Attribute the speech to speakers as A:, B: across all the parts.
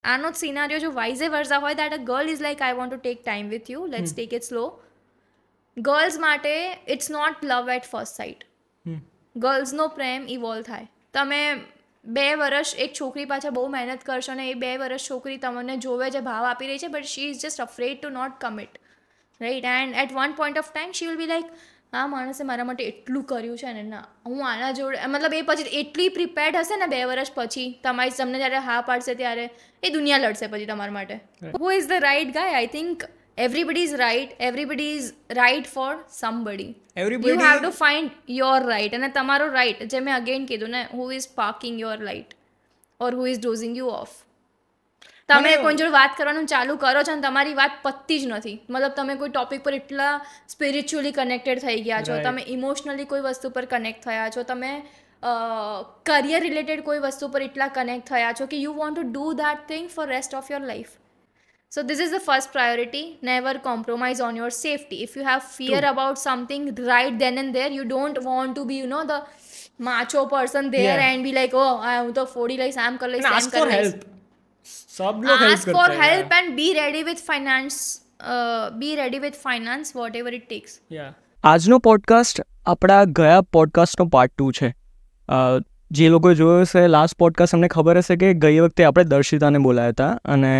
A: આનો જ સિનારીઓ જો વાઇઝે વર્ઝા હોય that a girl is like I want to take time with you, let's take it slow. Girls માટે it's not love at first sight. ગર્લ્સનો પ્રેમ ઇવોલ્વ થાય. તમે 2 વર્ષ એક છોકરી પાછળ બહુ મહેનત કરશો ને એ 2 વર્ષ છોકરી તમને જોવે છે, ભાવ આપી રહી છે, but she is just afraid to not commit, right? And at one point of time she will be like, આ માણસે મારા માટે એટલું કર્યું છે ને, ના હું આના જોડે, મતલબ એ પછી એટલી પ્રિપેર્ડ હશે ને 2 વર્ષ પછી તમને જ્યારે હા પાડશે ત્યારે એ દુનિયા લડશે પછી તમારા માટે. Who is the right guy? I think everybody is right for somebody. You have to find your right. અને તમારો right, જે મેં અગેન કીધું ને, who is sparking your light or who is dozing you off. તમે કોઈ જોડે વાત કરવાનું ચાલુ કરો છો અને તમારી વાત પતતી જ નથી, મતલબ તમે કોઈ ટોપિક પર એટલા સ્પિરિચ્યુઅલી કનેક્ટેડ થઈ ગયા છો, તમે ઇમોશનલી કોઈ વસ્તુ પર કનેક્ટ થયા છો, તમે કરિયર રિલેટેડ કોઈ વસ્તુ પર એટલા કનેક્ટ થયા છો કે you want to do that thing for rest of your life. So this is the first priority. Never compromise on your safety. If you have fear about something right then and there, you don't want to be, the macho person there and be like, oh, I am to 40 like Sam kar lais,
B: ask for help. सब लोग
A: ask for help and be ready with finance. Be ready with finance, whatever it takes.
B: આજનો podcast આપણા ગયા પોડકાસ્ટનો part 2 છે. જે લોકો જોયો હશે લાસ્ટ પોડકાસ્ટ, અમને ખબર હશે કે ગઈ વખતે આપણે દર્શિતાને બોલાયા હતા અને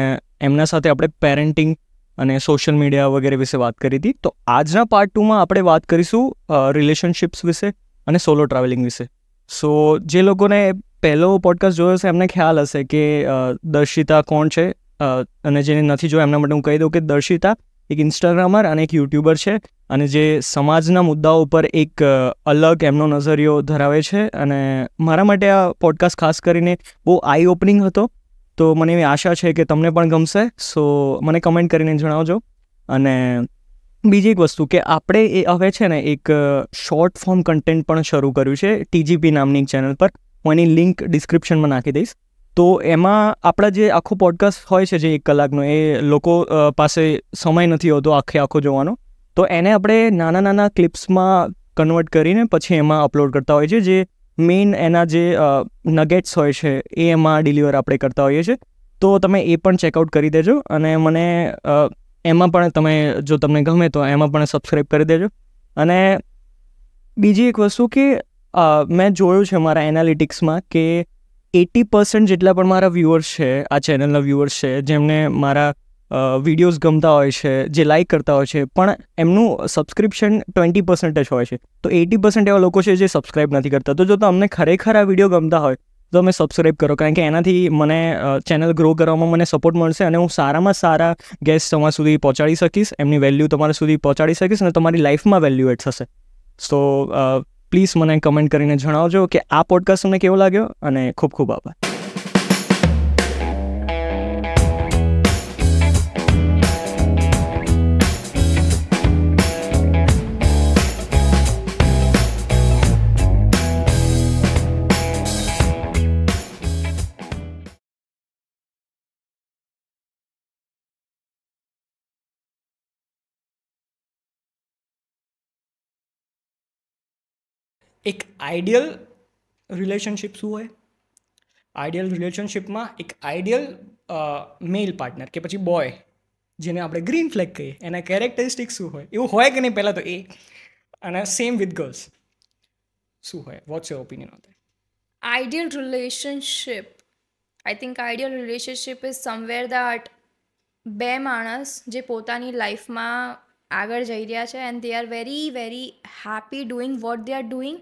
B: એમના સાથે આપણે પેરેન્ટિંગ અને સોશિયલ મીડિયા વગેરે વિશે વાત કરી હતી. તો આજના પાર્ટ 2માં આપણે વાત કરીશું રિલેશનશિપ્સ વિશે અને સોલો ટ્રાવેલિંગ વિશે. સો જે લોકોને પહેલો પોડકાસ્ટ જોયો હશે એમને ખ્યાલ હશે કે દર્શિતા કોણ છે, અને જેને નથી જોયો એમના માટે હું કહી દઉં કે દર્શિતા એક ઇન્સ્ટાગ્રામર અને એક યુટ્યુબર છે, અને જે સમાજના મુદ્દાઓ ઉપર એક અલગ એમનો નજરિયો ધરાવે છે. અને મારા માટે આ પોડકાસ્ટ ખાસ કરીને બહુ આઈ ઓપનિંગ હતો, તો મને એવી આશા છે કે તમને પણ ગમશે. સો મને કમેન્ટ કરીને જણાવજો. અને બીજી એક વસ્તુ કે આપણે હવે છે ને એક શોર્ટ ફોર્મ કન્ટેન્ટ પણ શરૂ કર્યું છે TGP નામની એક ચેનલ પર. હું એની લિંક ડિસ્ક્રિપ્શનમાં નાખી દઈશ. તો એમાં આપણા જે આખો પોડકાસ્ટ હોય છે જે 1 કલાકનો, એ લોકો પાસે સમય નથી હોતો આખો જોવાનો, તો એને આપણે નાના નાના ક્લિપ્સમાં કન્વર્ટ કરીને પછી એમાં અપલોડ કરતા હોય છે. જે મેઇન એના જે નગેટ્સ હોય છે એ એમાં ડિલિવર આપણે કરતા હોઈએ છીએ. તો તમે એ પણ ચેકઆઉટ કરી દેજો. અને મને એમાં પણ જો તમને ગમે તો એમાં પણ સબસ્ક્રાઈબ કરી દેજો. અને બીજી એક વસ્તુ કે મેં જોયું છે મારા એનાલિટિક્સમાં કે 80% જેટલા પણ મારા વ્યુઅર્સ છે, આ ચેનલના વ્યુઅર્સ છે, જેમને મારા વિડીયોઝ ગમતા હોય છે, જે લાઇક કરતા હોય છે, પણ એમનું સબસ્ક્રિપ્શન 20% જ હોય છે. તો 80% એવા લોકો છે જે સબસ્ક્રાઈબ નથી કરતા. તો જો તમને ખરેખર આ વિડીયો ગમતા હોય તો તમે સબસ્ક્રાઈબ કરો, કારણ કે એનાથી મને ચેનલ ગ્રો કરવામાં મને સપોર્ટ મળશે અને હું સારામાં સારા ગેસ્ટ તમારા સુધી પહોંચાડી શકીશ, એમની વેલ્યુ તમારા સુધી પહોંચાડી શકીશ અને તમારી લાઈફમાં વેલ્યુ એડ થશે. સો પ્લીઝ મને કમેન્ટ કરીને જણાવજો કે આ પોડકાસ્ટ તમને કેવો લાગ્યો, અને ખૂબ ખૂબ આભાર. એક આઈડિયલ રિલેશનશિપ શું હોય? આઈડિયલ રિલેશનશિપમાં એક આઈડિયલ મેલ પાર્ટનર કે પછી બોય, જેને આપણે ગ્રીન ફ્લેગ કહીએ, એના કેરેક્ટરિસ્ટિક શું હોય, એવું હોય કે નહીં પહેલાં તો એ. અને સેમ વિથ ગર્લ્સ શું હોય? What's your opinion on that?
A: Ideal relationship. I think ideal relationship is somewhere that 2 માણસ જે પોતાની લાઈફમાં આગળ જઈ રહ્યા છે and they are very very happy doing what they are doing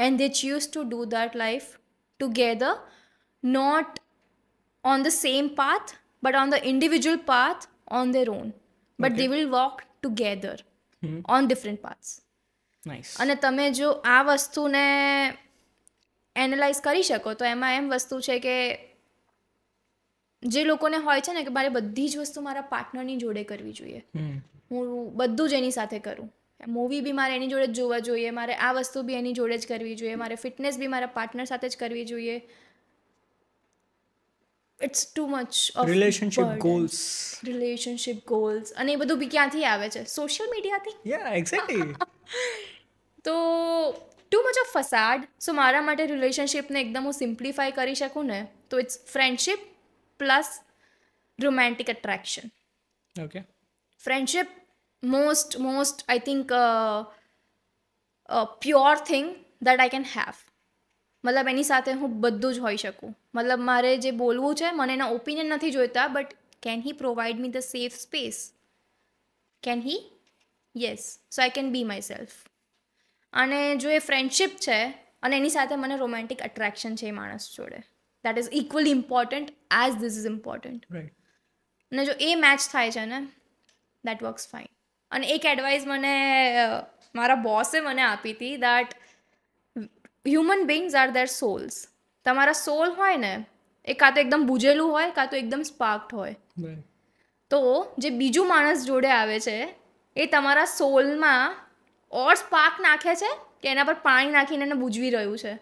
A: and they choose to do that life together, not on the same path but on the individual path on their own, but they will walk together on different paths.
B: Nice.
A: અને તમે જો આ વસ્તુને analyse કરી શકો તો એમાં એમ વસ્તુ છે કે જે લોકોને હોય છે ને કે મારે બધી જ વસ્તુ મારા પાર્ટનરની જોડે કરવી જોઈએ, હું બધું જ એની સાથે કરું, મૂવી બી મારે એની જોડે જ જોવા જોઈએ, મારે આ વસ્તુ બી એની જોડે જ કરવી જોઈએ, મારે ફિટનેસ બી મારા પાર્ટનર સાથે જ કરવી જોઈએ. It's too much of relationship goals અને એ બધું બી ક્યાંથી આવે છે? સોશિયલ મીડિયાથી.
B: Yeah exactly.
A: તો too much of facade. So મારા માટે રિલેશનશિપને એકદમ હું સિમ્પ્લિફાઈ કરી શકું ને તો it's friendship plus romantic attraction.
B: Okay.
A: Friendship, most I think pure thing that I can have. મતલબ એની સાથે હું બધું જ હોઈ શકું. મતલબ મારે જે બોલવું છે, મને એના ઓપિનિયન નથી જોઈતા, but can he provide me the safe space? Can he? Yes. So I can be my self. અને જો એ ફ્રેન્ડશિપ છે અને એની સાથે મને રોમેન્ટિક અટ્રેક્શન છે એ માણસ જોડે, that is equally important as this is important.
B: Right.
A: અને જો એ મેચ થાય છે ને, દેટ વર્ક્સ ફાઇન. અને એક એડવાઇસ મને મારા બોસે મને આપી હતી, that human beings are there souls. તમારા સોલ હોય ને, એ કાં તો એકદમ બુજેલું હોય, કાં તો એકદમ સ્પાર્ક્ડ હોય. તો જે બીજું માણસ જોડે આવે છે એ તમારા સોલમાં ઓર સ્પાર્ક નાખે છે કે એના પર પાણી નાખીને એને બુજવી રહ્યું છે.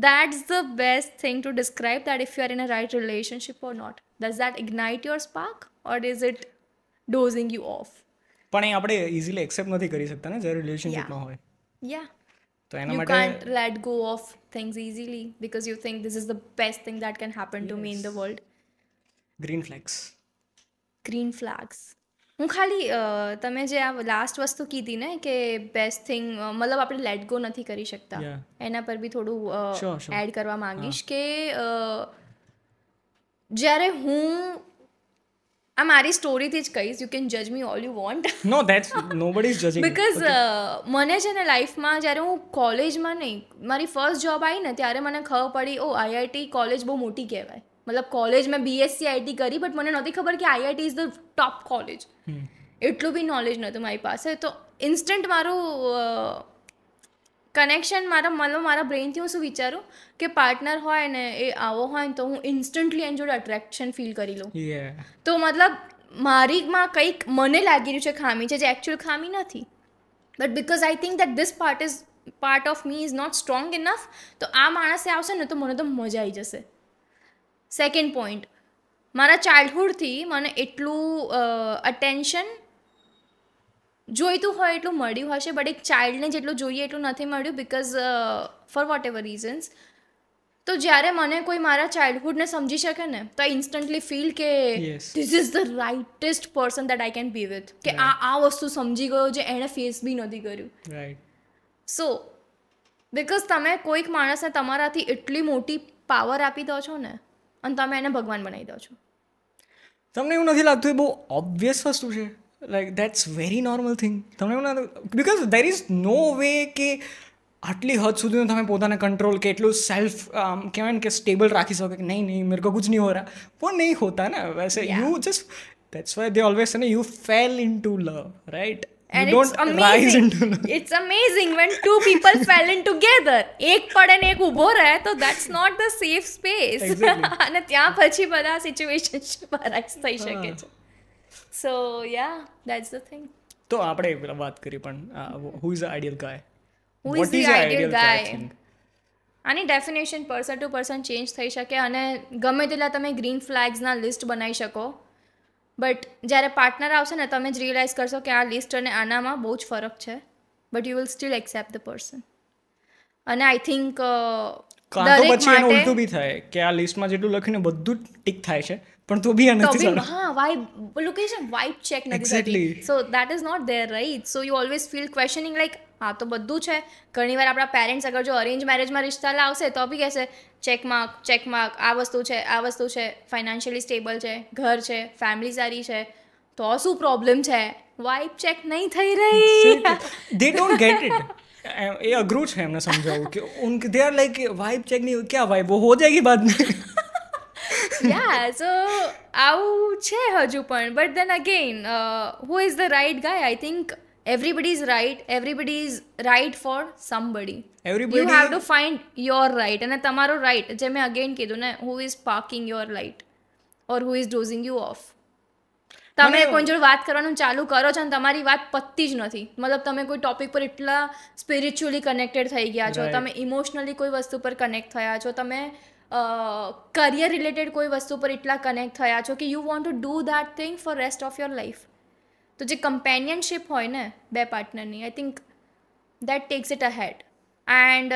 A: That's the best thing to describe that if you are in a right relationship or not. Does that ignite your spark or is it dozing you off?
B: પણ એ આપણે ઇઝીલી એક્સેપ્ટ નથી કરી શકતા ને જ્યારે રિલેશનશિપમાં હોય.
A: Yeah.
B: તો એના
A: You
B: માટે
A: can't let go of things easily because you think this is the best thing that can happen to me in the world.
B: Green flags.
A: Green flags. હું ખાલી તમે જે આ લાસ્ટ વસ્તુ કીધી ને કે બેસ્ટ થિંગ, મતલબ આપણે લેટ ગો નથી કરી શકતા, એના પર બી થોડું એડ કરવા માંગીશ કે જ્યારે હું આ મારી સ્ટોરીથી જ કહીશ, યુ કેન જજ me all you want.
B: No, that's nobody is judging.
A: Because મને છે ને લાઈફમાં જ્યારે હું કોલેજમાં નહીં, મારી ફર્સ્ટ જોબ આવી ને ત્યારે મને ખબર પડી, ઓ આઈઆઈટી કોલેજ બહુ મોટી કહેવાય. મતલબ કોલેજ મેં બીએસસી આઈટી કરી, બટ મને નહોતી ખબર કે IIT is the top college. એટલું બી નોલેજ નહોતું મારી પાસે. તો ઇન્સ્ટન્ટ મારું કનેક્શન મારા બ્રેઇનથી હું શું વિચારું કે પાર્ટનર હોય ને એ આવો હોય ને તો હું ઇન્સ્ટન્ટલી એની જોડે અટ્રેક્શન ફીલ કરી લઉં. તો મતલબ મારીમાં કંઈક મને લાગી રહ્યું છે ખામી છે, જે એકચ્યુઅલ ખામી નથી. But because I think that this part of me is not strong enough, તો આ માણસે આવશે ને તો મને તો મજા આવી જશે. સેકન્ડ પોઈન્ટ, મારા ચાઇલ્ડહુડથી મને એટલું અટેન્શન જોઈતું હોય એટલું મળ્યું હશે, બટ એક ચાઇલ્ડને જેટલું જોઈએ એટલું નથી મળ્યું because for whatever reasons. તો જ્યારે મને કોઈ મારા ચાઇલ્ડહુડને સમજી શકે ને તો આઈ ઇન્સ્ટન્ટલી ફીલ કે this is the rightest person that I can be with, કે આ વસ્તુ સમજી ગયો જે એણે ફેસ બી નથી કર્યું. સો બિકોઝ તમે કોઈક માણસને તમારાથી એટલી મોટી પાવર આપી દો છો ને અને તમે એને ભગવાન બનાવી દો છો.
B: તમને એવું નથી લાગતું એ બહુ ઓબ્વિયસ વસ્તુ છે? Like that's very normal thing. તમને એવું નથી? Because there is no way કે આટલી હદ સુધીનું તમે પોતાને કંટ્રોલ કે એટલું સેલ્ફ કહેવાય ને કે સ્ટેબલ રાખી શકો કે નહીં મેરે કો કુછ નહીં હો રહા, वो नहीं होता ना वैसे. You just, that's why they always say you fell into love, right?
A: And
B: you don't rise into love.
A: It's amazing when two people fell in together. એક પડે ને એક ઊભો રહે તો that's not the safe space. અને ત્યાં પછી બધા સિચ્યુએશનશિપ અરાઇઝ થઈ શકે છે. So yeah, that's the thing.
B: તો આપણે વાત કરી પણ who is the ideal guy?
A: Who is the ideal guy? આની definition person to person change થઈ શકે અને ગમે તેટલા તમે ગ્રીન ફ્લેગ્સના લિસ્ટ બનાવી શકો, બટ જ્યારે પાર્ટનર આવશે ને તમે જ રિયલાઇઝ કરશો કે આ લિસ્ટ અને આનામાં બહુ જ ફરક છે, but you will steel accept the person. અને આઈ થિંક
B: પછી એનું ઉલટું બી થાય કે આ લિસ્ટમાં જેટલું લખ્યું ને બધું જ ટીક થાય છે પણ તો બી નથી સારું.
A: હા, વાઇબ લોકેશન વાઇબ ચેક નથી થતી. So that is not there, right? So you always feel questioning like હા તો બધું છે. ઘણીવાર આપણા પેરેન્ટ્સ અગર જો અરેન્જ મેરેજમાં રિશ્તા લાવશે તો બી કહેશે ચેકમાર્ક, આ વસ્તુ છે, ફાઇનાન્શિયલી સ્ટેબલ છે, ઘર છે, ફેમિલી સારી છે, તો શું પ્રોબ્લેમ છે? વાઇબ ચેક નહીં થઈ રહી.
B: They don't get it. એ અઘરું છે એમને સમજાવવું કે they are like vibe check નહીં, ક્યાં વાઇબ હો જાયગી બાદ મેં.
A: Yeah, so આવું છે હજુ પણ. But then again who is the right guy? I think everybody is right for somebody. You have to find your right. અને તમારો right, જે મેં અગેન કીધું ને, who is sparking your light or who is dozing you off. તમે કોઈ જોડે વાત કરવાનું ચાલુ કરો છો અને તમારી વાત પતતી જ નથી. મતલબ તમે કોઈ ટોપિક પર એટલા સ્પિરિચ્યુઅલી કનેક્ટેડ થઈ ગયા છો, તમે ઇમોશનલી કોઈ વસ્તુ પર કનેક્ટ થયા છો, તમે કરિયર રિલેટેડ કોઈ વસ્તુ પર એટલા કનેક્ટ થયા છો કે you want to do that thing for rest of your life. તો જે કમ્પેનિયનશિપ હોય ને બે પાર્ટનરની, I think that takes it ahead. And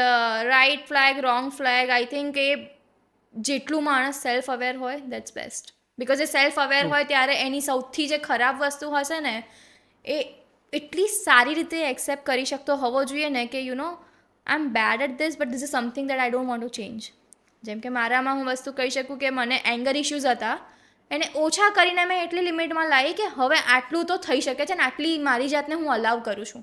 A: right flag, wrong flag, I think એ જેટલું માણસ સેલ્ફ અવેર હોય દેટ્સ બેસ્ટ. બિકોઝ એ સેલ્ફ અવેર હોય ત્યારે એની સૌથી જે ખરાબ વસ્તુ હશે ને એ એટલી સારી રીતે એક્સેપ્ટ કરી શકતો હોવો જોઈએ ને કે I am bad at this but this is something that I don't want to change. જેમ કે મારામાં હું વસ્તુ કહી શકું કે મને એંગર ઇશ્યુઝ હતા, એને ઓછા કરીને મેં એટલી લિમિટમાં લાવી કે હવે આટલું તો થઈ શકે છે ને આટલી મારી જાતને હું અલાવ કરું છું.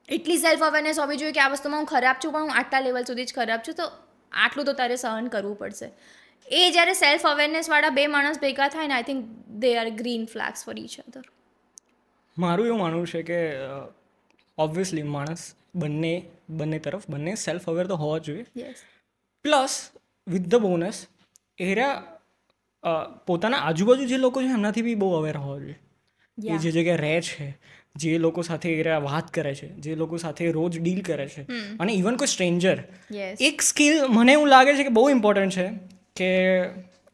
A: એટલી સેલ્ફ અવેરનેસ હોવી જોઈએ કે આ વસ્તુમાં હું ખરાબ છું પણ હું આટલા લેવલ સુધી જ ખરાબ છું, તો આટલું તો તારે સહન કરવું પડશે. એ જ્યારે સેલ્ફ અવેરનેસવાળા બે માણસ ભેગા થાય ને I think they are green flags for each other.
B: મારું એવું માનવું છે કે ઓબ્વિયસલી માણસ બંને તરફ બંને સેલ્ફ અવેર તો હોવા જોઈએ.
A: Yes.
B: Plus with the bonus era પોતાના આજુબાજુ જે લોકો છે એમનાથી બી બહુ અવેર હોવા જોઈએ. એ જે જગ્યાએ રહે છે, જે લોકો સાથે એરા વાત કરે છે, જે લોકો સાથે રોજ ડીલ કરે છે, અને ઇવન કોઈ સ્ટ્રેન્જર, એક સ્કિલ મને એવું લાગે છે કે બહુ ઇમ્પોર્ટન્ટ છે કે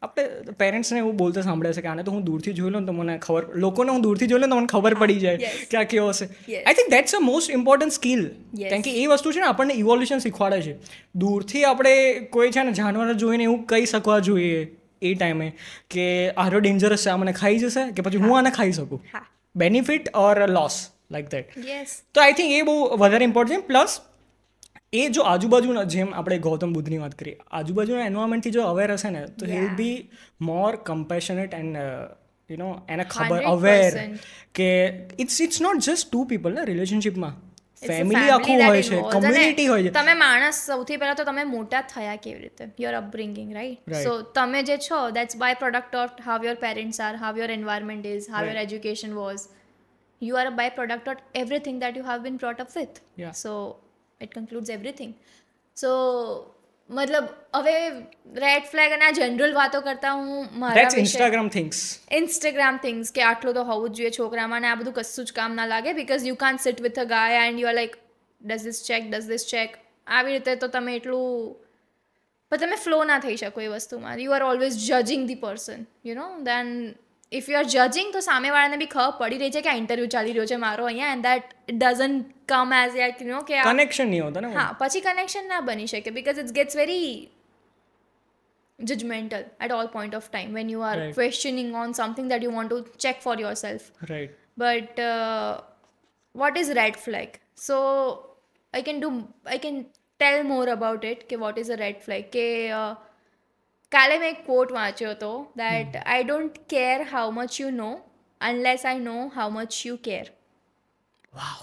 B: આપણે પેરેન્ટ્સને એવું બોલતા સાંભળે છે કે આને તો હું દૂરથી જોઈ લઉં તો મને ખબર, લોકોને હું દૂરથી જોઈ લઉં તો મને ખબર પડી જાય કે આ કેવો હશે. I think that's a most important skill. કારણ કે એ વસ્તુ છે ને આપણને ઇવોલ્યુશન શીખવાડે છે. દૂરથી આપણે કોઈ છે ને જાનવર જોઈને એવું કહી શકવા જોઈએ એ ટાઈમે કે આરો ડેન્જરસ છે, આ મને ખાઈ જશે, કે પછી હું આને ખાઈ શકું, benefit or loss like that. તો આઈ થિંક એ બહુ વધારે ઇમ્પોર્ટન્ટ છે. પ્લસ એ જો આજુબાજુના, જેમ આપણે ગૌતમ બુદ્ધની વાત કરીએ, આજુબાજુના એન્વાયરમેન્ટથી જો અવેર હશે ને તો he will be more કમ્પેશનેટ and એને ખબર અવેર કે it's not just to people ને રિલેશનશિપમાં, ફેમિલી આખું હોય છે, કમ્યુનિટી હોય છે.
A: તમે માણસ સૌથી પહેલાં તો તમે મોટા થયા કેવી રીતે, યોર અપબ્રિંગિંગ, રાઈટ? સો તમે જે છો that's by product of how your parents are, how your environment is, how your education was. You are a byproduct of everything that you have been brought up with. So it concludes everything. So મતલબ હવે red flag અને આ general વાતો કરતા હું મારા Instagram things કે આટલું તો હોવું જ જોઈએ છોકરામાં, ને આ બધું કશું જ કામ ના લાગે because you can't sit with a guy and you are like does this check આવી રીતે તો તમે એટલું પણ તમે ફ્લો ના થઈ શકો એ વસ્તુમાં. You are always judging the person, then if you are judging તો સામેવાળાને બી ખબર પડી રહી છે કે આ ઇન્ટરવ્યૂ ચાલી રહ્યો છે મારો અહીંયા, and that doesn't come as કે
B: કનેક્શન નહીં હોતા ને.
A: હા, પછી કનેક્શન ના બની શકે because it gets very judgmental at all point of time when you are questioning on something that you want to check for yourself. But what is red flag? So I can tell more about it કે what is a red flag. કે કાલે મેં એક quote વાંચ્યો હતો that I don't care how much you know unless I know how much you care.
B: Wow.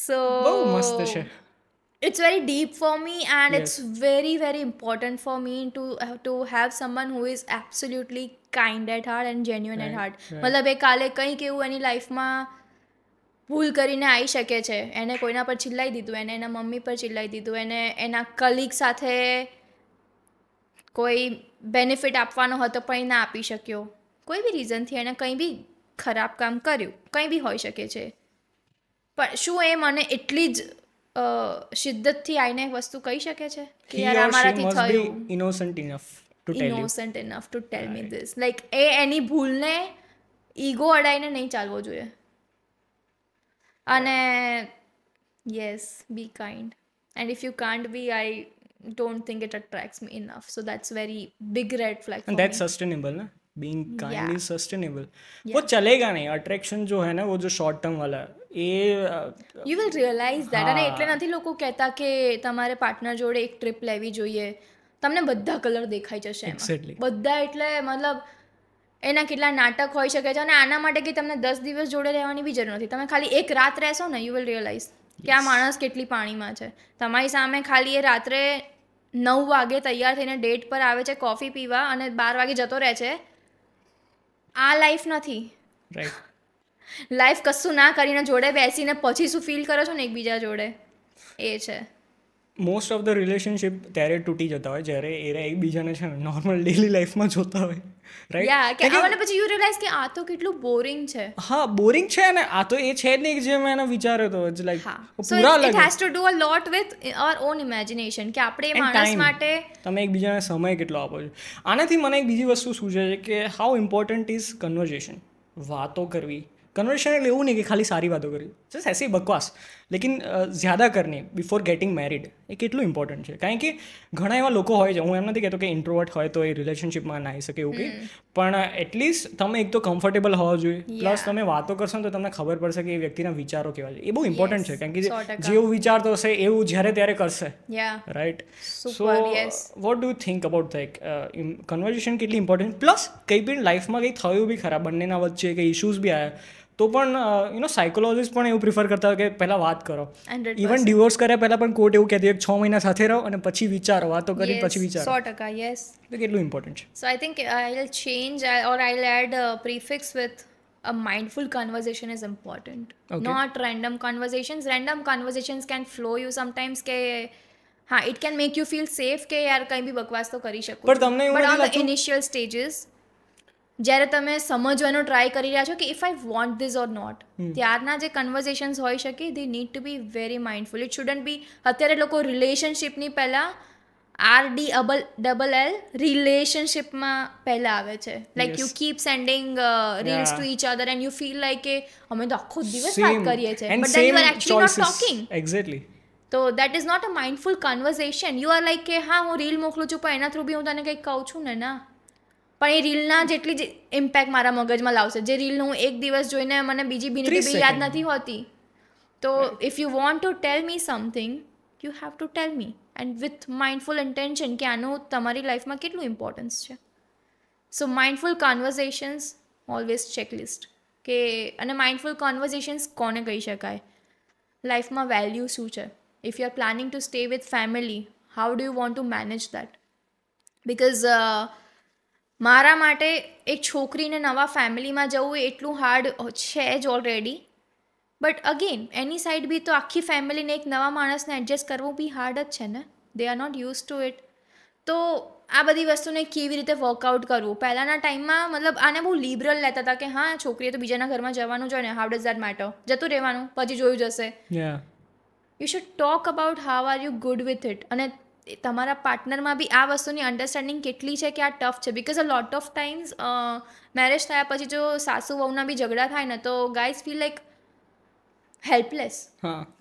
A: So
B: બહુ મસ્ત છે.
A: It's very deep for me and it's very very important for me to have someone who is absolutely kind at heart and genuine at heart. મતલબ એ કાલે કંઈક એવું એની લાઈફમાં ભૂલ કરીને આવી શકે છે, એને કોઈના પર ચિલ્લાઈ દીધું, એને એના મમ્મી પર ચિલ્લાઈ દીધું, એને એના કલીગ સાથે કોઈ બેનિફિટ આપવાનો હતો પણ એ ના આપી શક્યો, કોઈ બી રીઝનથી એને કંઈ બી ખરાબ કામ કર્યું, કંઈ બી હોઈ શકે છે. પણ શું એ મને એટલી જ શિદ્દતથી આઈને વસ્તુ કહી શકે છે કે યાર અમારાથી થયું?
B: Innocent
A: enough to tell me this. Like એ એની ભૂલને ઈગો અડાઈને નહીં ચાલવો જોઈએ. અને yes, be kind, and if you can't be, I don't think it attracts me enough. So that's very big red flag for
B: and that's
A: me.
B: sustainable na, being kind is sustainable. वो चलेगा नहीं, attraction जो है ना वो जो short term वाला ये
A: you will realize that. અને એટલે નથી લોકો કહેતા કે તમારે પાર્ટનર જોડે એક ટ્રીપ લેવી જોઈએ, તમને બધા કલર દેખાઈ જશે એમાં, બધા. એટલે મતલબ એના કેટલા નાટક હોઈ શકે છે, અને આના માટે કે તમને 10 દિવસ જોડે રહેવાની બી જરૂર નથી. તમે ખાલી એક રાત રહેશો ને, you will realize કે આ માણસ કેટલી પાણીમાં છે. તમારી સામે ખાલી એ રાત્રે 9 વાગે તૈયાર થઈને ડેટ પર આવે છે કોફી પીવા અને 12 વાગે જતો રહે છે. આ લાઈફ નથી. લાઈફ કશું ના કરીને જોડે બેસીને પછી શું ફીલ કરો છો ને એકબીજા જોડે, એ છે.
B: મોસ્ટ ઓફ ધ રિલેશનશિપ ત્યારે તૂટી જતા હોય જ્યારે એ એકબીજાને છે ને નોર્મલ ડેલી લાઈફમાં જોતા હોય, રાઈટ?
A: કે અને પછી યુ રિયલાઇઝ કે આ તો કેટલું બોરિંગ છે.
B: હા, બોરિંગ છે, અને આ તો એ છે જ નહીં જે મેં એને વિચાર્યો હતો. ઇટ્સ લાઈક પૂરા અલગ.
A: It has to do a lot with our on imagination કે આપણે એ માણસ માટે
B: તમે એકબીજાને સમય કેટલો આપો છો. આનાથી મને એક બીજી વસ્તુ સૂચે છે કે હાઉ ઇમ્પોર્ટન્ટ ઇઝ કન્વર્ઝેશન. વાતો કરવી. કન્વર્ઝેશન એટલે એવું નહીં કે ખાલી સારી વાતો કરવી, જસ્ટ એસી બકવાસ. લેકિન જ્યાદા કરની બિફોર ગેટિંગ મેરિડ એ કેટલું ઇમ્પોર્ટન્ટ છે. કારણ કે ઘણા એવા લોકો હોય છે, હું એમ નથી કહેતો કે ઇન્ટ્રોવર્ટ હોય તો એ રિલેશનશિપમાં ના આવી શકે એવું કંઈ, પણ એટલીસ્ટ તમે એક તો કમ્ફર્ટેબલ હોવા જોઈએ, પ્લસ તમે વાતો કરશો ને તો તમને ખબર પડશે કે એ વ્યક્તિના વિચારો કેવા છે. એ બહુ ઇમ્પોર્ટન્ટ છે, કારણ કે જેવું વિચારતો હશે એવું જ્યારે ત્યારે કરશે, right? So what do you think about that? Conversion કેટલી ઇમ્પોર્ટન્ટ, પ્લસ કંઈ પણ લાઈફમાં કંઈ થયું બી ખરાબ, બંનેના વચ્ચે કંઈ ઇશ્યુઝ બી આવ્યા તો પણ સાયકોલોજીસ્ટ પણ એવું પ્રિફર કરતા હોય કે પહેલાં વાત કરો. ઇવન ડિવોર્સ કર્યા પહેલાં પણ કોર્ટ એવું કહેતી 6 મહિના સાથે રહો અને પછી વિચારો, વાતો કરી પછી વિચારો.
A: 100%, યસ.
B: તો કેટલું ઇમ્પોર્ટન્ટ છે.
A: So I think I'll change or I'll add a prefix with a mindful conversation is important. Not random conversations. Random conversations can flow you sometimes કે હા, it can make you feel safe કે યાર કંઈ બી બકવાસ તો કરી શકું.
B: પણ તમને એવું
A: but on the initial stages જ્યારે તમે સમજવાનો ટ્રાય કરી રહ્યા છો કે if I want this or not, ત્યારના જે કન્વર્ઝેશન્સ હોઈ શકે they need to be very mindful. It shouldn't be, અત્યારે લોકો રિલેશનશિપની પહેલાં RDLL રિલેશનશિપમાં પહેલાં આવે છે. Like you keep sending reels to each other and you feel like કે અમે તો આખો દિવસ વાત કરીએ છીએ, but then you R actually not talking.
B: Exactly.
A: તો that is not a mindful conversation. You are like કે હા હું રીલ મોકલું છું પણ એના થ્રુ બી હું તને કંઈક કહું છું ને, ના, પણ એ રીલના જેટલી જ ઇમ્પેક્ટ મારા મગજમાં લાવશે, જે રીલ હું એક દિવસ જોઈને મને બીજી મિનિટ બી યાદ નથી હોતી. તો if you want two tell me something, you have to tell me and with mindful intention કે આનું તમારી લાઈફમાં કેટલું ઇમ્પોર્ટન્સ છે. સો માઇન્ડફુલ કન્વર્ઝેશન્સ ઓલવેઝ ચેકલિસ્ટ કે, અને માઇન્ડફુલ કન્વર્ઝેશન્સ કોને કહી શકાય? લાઈફમાં વેલ્યુ શું છે? If you R planning to stay with family, how do you want two manage that? Because મારા માટે એક છોકરીને નવા ફેમિલીમાં જવું એટલું હાર્ડ છે જ ઓલરેડી, બટ અગેન એની સાઈડ બી તો આખી ફેમિલીને એક નવા માણસને એડજસ્ટ કરવું બી હાર્ડ જ છે ને. They are not use to it. તો આ બધી વસ્તુને કેવી રીતે વર્કઆઉટ કરવું? પહેલાંના ટાઈમમાં મતલબ આને બહુ લિબરલ લેતા હતા કે હા છોકરીએ તો બીજાના ઘરમાં જવાનું જ હોય ને, હાઉ ડઝ દેટ મેટર, જતું રહેવાનું, પછી જોયું જશે. You should talk about how are you good with it. અને તમારા પાર્ટનરમાં બી આ વસ્તુની અન્ડરસ્ટેન્ડિંગ કેટલી છે કે આ ટફ છે. Because a lot of times marriage થયા પછી જો સાસુ વહુના બી ઝઘડા થાય ને તો ગાઈઝ ફીલ લાઈક હેલ્પલેસ.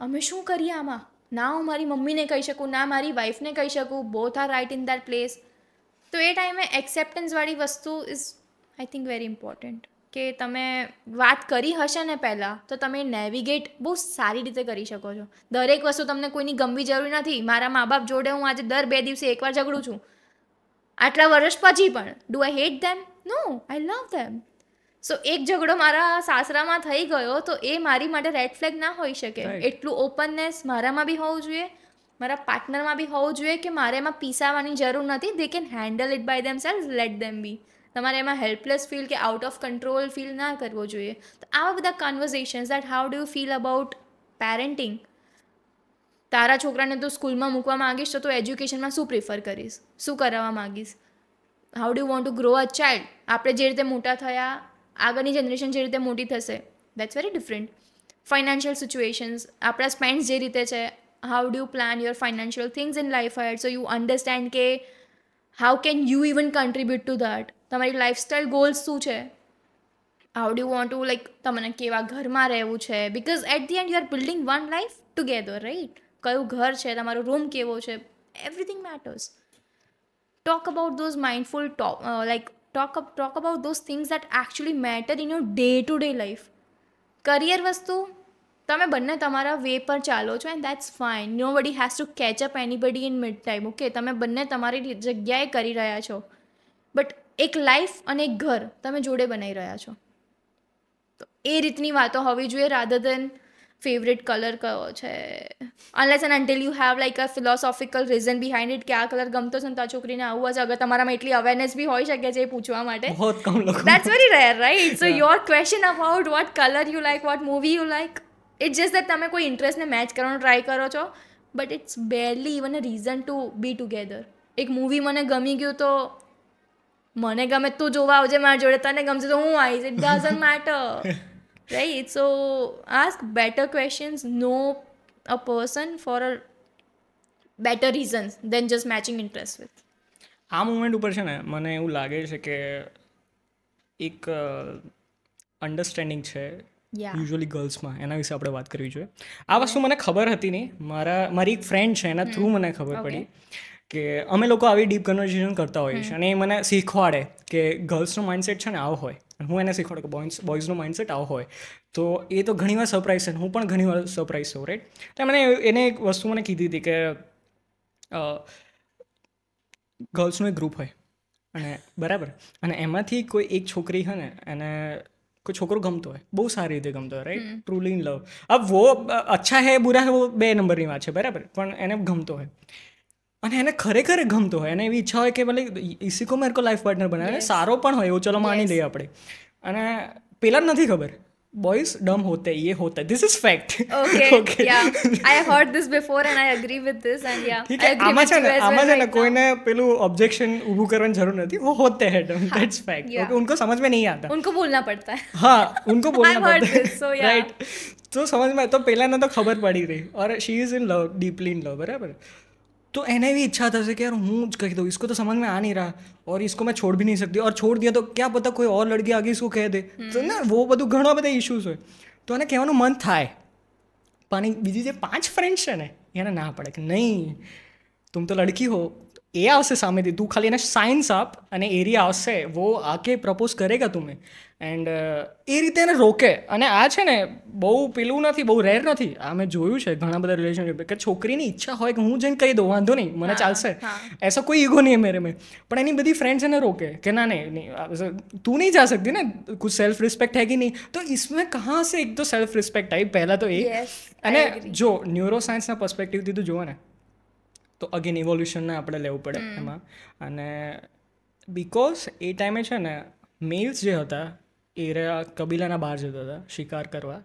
A: અમે શું કરીએ આમાં? ના હું મારી મમ્મીને કહી શકું, ના મારી વાઈફને કહી શકું, both are right in that place. તો એ ટાઈમે એક્સેપ્ટન્સવાળી વસ્તુ is I think very important. કે તમે વાત કરી હશે ને પહેલાં તો તમે નેવિગેટ બહુ સારી રીતે કરી શકો છો. દરેક વસ્તુ તમને કોઈની ગમવી જરૂરી નથી. મારા મા બાપ જોડે હું આજે દર 2 દિવસે એકવાર ઝઘડું છું, આટલા વર્ષ પછી પણ. ડુ આઈ હેટ ધેમ? નો, આઈ લવ ધેમ. સો એક ઝઘડો મારા સાસરામાં થઈ ગયો તો એ મારી માટે રેડ ફ્લેગ ના હોઈ શકે. એટલું ઓપનનેસ મારામાં બી હોવું જોઈએ, મારા પાર્ટનરમાં બી હોવું જોઈએ કે મારે એમાં પીસાવાની જરૂર નથી. They can handle it by themselves, let them be. તમારે એમાં હેલ્પલેસ ફીલ કે આઉટ ઓફ કંટ્રોલ ફીલ ના કરવો જોઈએ. તો આવા બધા conversations that how do you feel about parenting. તારા છોકરાને તો સ્કૂલમાં મૂકવા માંગીશ તો તું એજ્યુકેશનમાં શું પ્રિફર કરીશ, શું કરાવવા માંગીશ? How do you want two grow a child? આપણે જે રીતે મોટા થયા, આગળની જનરેશન જે રીતે મોટી થશે, that's very different. Financial situations, આપણા સ્પેન્ડ્સ જે રીતે છે, how do you plan your financial things in life head so you understand કે how can you even contribute to that. તમારી લાઈફસ્ટાઈલ ગોલ્સ શું છે? How do you want to like તમને કેવા ઘરમાં રહેવું છે? Because at the end you are building one life together, right? કયું ઘર છે, તમારો રૂમ કેવો છે, everything matters. Talk about those mindful talk about those things that actually matter in your day to day life. Career વસ્તુ તમે બંને તમારા વે પર ચાલો છો and that's fine. Nobody has to catch up anybody in mid time. Okay, તમે બંને તમારી જગ્યાએ કરી રહ્યા છો, બટ એક લાઈફ અને એક ઘર તમે જોડે બનાવી રહ્યા છો. તો એ રીતની વાતો હોવી જોઈએ રાધર દેન ફેવરેટ કલર કયો છે. Unless and until you have like a philosophical reason behind it કે આ કલર ગમતો છે ને તો આ છોકરીને આવું હશે. અગર તમારામાં એટલી અવેરનેસ બી હોઈ શકે છે એ પૂછવા માટે, that's very rare, right? So your question about what colour you like, what movie you like, it's just that તમે કોઈ ઇન્ટરેસ્ટને મેચ કરવાનો ટ્રાય કરો છો, but it's barely even a reason to be together. એક મૂવી મને ગમી ગયું તો મને ગમે તું જોવા આવજે મારી જોડે, તને ગમશે તો હું આવીશ, it doesn't matter, right? So ask better questions, know a person for a better reasons than just matching interest with.
B: આ મુમેન્ટ ઉપર છે ને મને એવું લાગે છે કે એક અન્ડરસ્ટેન્ડિંગ છે યુઝ્યુઅલી ગર્લ્સમાં, એના વિશે આપણે વાત કરવી જોઈએ. આ વસ્તુ મને ખબર હતી નહીં, મારી એક ફ્રેન્ડ છે એના થ્રુ મને ખબર પડી કે અમે લોકો આવી ડીપ કન્વર્ઝેશન કરતા હોઈએ છીએ, અને એ મને શીખવાડે કે ગર્લ્સનો માઇન્ડસેટ છે ને આવો હોય, હું એને શીખવાડું કે બોયઝનો માઇન્ડસેટ આવો હોય. તો એ તો ઘણીવાર સરપ્રાઈઝ છે, હું પણ ઘણીવાર સરપ્રાઈઝ છું, રાઈટ. તો મને એને એક વસ્તુ મને કીધી હતી કે ગર્લ્સનું એક ગ્રુપ હોય અને બરાબર, અને એમાંથી કોઈ એક છોકરી હોય ને, એને કોઈ છોકરો ગમતો હોય, બહુ સારી રીતે ગમતો હોય, રાઈટ, ટ્રુલી ઇન લવ. अब वो अच्छा है बुरा है वो 2 નંબરની વાત છે, બરાબર, પણ એને ગમતો હોય અને એને ખરેખર ગમતો હોય, એને એવી ઈચ્છા હોય કે ભલે ઇસી કો મેરે કો લાઈફ પાર્ટનર બનાવે, સારો પણ હોય એવું, ચલો માની લઈએ આપણે. અને પેલા નથી ખબર, boys dumb होते ये होता है, this is fact.
A: Okay. Yeah, I have heard this before and I agree with this, and yeah,
B: ठीक है. આમાં છે ને કોઈને પેલું ઓબ્જેક્શન ઊભું કરવાની જરૂર નથી, वो होते हैं dumb, that's fact. Okay, उनको समझ में नहीं आता,
A: उनको बोलना पड़ता है.
B: हाँ, उनको बोलना पड़ता है,
A: so yeah,
B: राइट. तो समझ में, तो પહેલાને તો ખબર પડી રહી, और she is in love, deeply in love, बराबर. तो એને એવી ઈચ્છા થશે કે યાર હું જ કહી દઉં, इसको तो समझ में आ नहीं रहा और इसको मैं छोड़ भी नहीं सकती, और छोड़ दिया तो क्या पता कोई और लड़की आगे इसको कह दे, तो ना वो બધું ઘણા બધા ઇશ્યુઝ હોય. તો એને કહેવાનું મન થાય, પણ બીજી જે 5 ફ્રેન્ડ્સ છે ને એને ના પડે કે નહીં, તુમ તો લડકી હો. એ આવશે સામેથી, તું ખાલી એને સાઇન્સ આપ અને એરિયા આવશે, વો આકે પ્રપોઝ કરેગા તુમે, એન્ડ એ રીતે એને રોકે. અને આ છે ને બહુ પેલું નથી, બહુ રેર નથી, આ મેં જોયું છે ઘણા બધા રિલેશનશિપ કે છોકરીની ઈચ્છા હોય કે હું જઈને કહી દઉં, વાંધો નહીં, મને ચાલશે, એસો કોઈ ઈગો નહીં મેરે મેં, પણ એની બધી ફ્રેન્ડ્સ એને રોકે કે ના નહીં, તું નહીં જા सकती ना, कुछ सेल्फ रिस्पेक्ट है कि नहीं. तो इसमें कहाँ से एक तो सेल्फ रिस्पेक्ट आई, पहला तो एक. અને જો ન્યુરો સાયન્સના પર્સપેક્ટિવથી તું જોવો ને તો અગેન ઇવોલ્યુશનને આપણે લેવું પડે એમાં. અને બિકોઝ એ ટાઈમે છે ને મેલ્સ જે હતા એ કબીલાના બહાર જતા હતા શિકાર કરવા,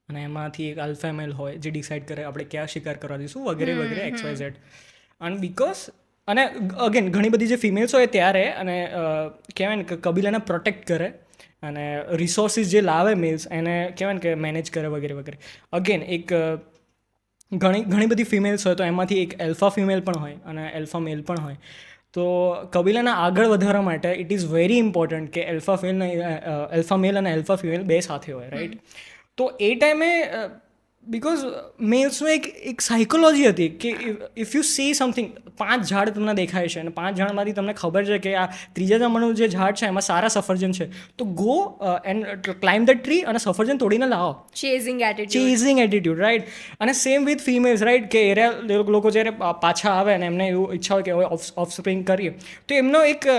B: અને એમાંથી એક આલ્ફા મેલ હોય જે ડિસાઇડ કરે આપણે ક્યાં શિકાર કરવા દઈશું વગેરે વગેરે XYZ. અને બિકોઝ અને અગેન ઘણી બધી જે ફિમેલ્સ હોય ત્યારે, અને કહેવાય ને કે કબીલાને પ્રોટેક્ટ કરે અને રિસોર્સિસ જે લાવે મેલ્સ એને કહેવાય ને કે મેનેજ કરે વગેરે વગેરે. અગેન એક ઘણી બધી ફિમેલ્સ હોય તો એમાંથી એક એલ્ફા ફિમેલ પણ હોય અને એલ્ફા મેલ પણ હોય. તો કબીલાના આગળ વધારવા માટે ઇટ ઇઝ વેરી ઇમ્પોર્ટન્ટ કે એલ્ફા મેલ અને એલ્ફા ફિમેલ બે સાથે હોય, રાઈટ. તો એ ટાઈમે બિકોઝ મેલ્સનું એક સાયકોલોજી હતી કે ઇફ યુ સી સમથિંગ, 5 ઝાડ તમને દેખાય છે અને 5 ઝાડમાંથી તમને ખબર છે કે આ ત્રીજા નંબરનું જે ઝાડ છે એમાં સારા સફરજન છે, તો go and climb the tree અને સફરજન તોડીને લાવો. Chasing attitude, right. અને સેમ વિથ ફિમેલ્સ, રાઈટ, કે એરિયા લોકો જ્યારે પાછા આવે અને એમને એવું ઈચ્છા હોય કે હવે ઓફસ્પ્રિંગ કરીએ, તો એમનો એક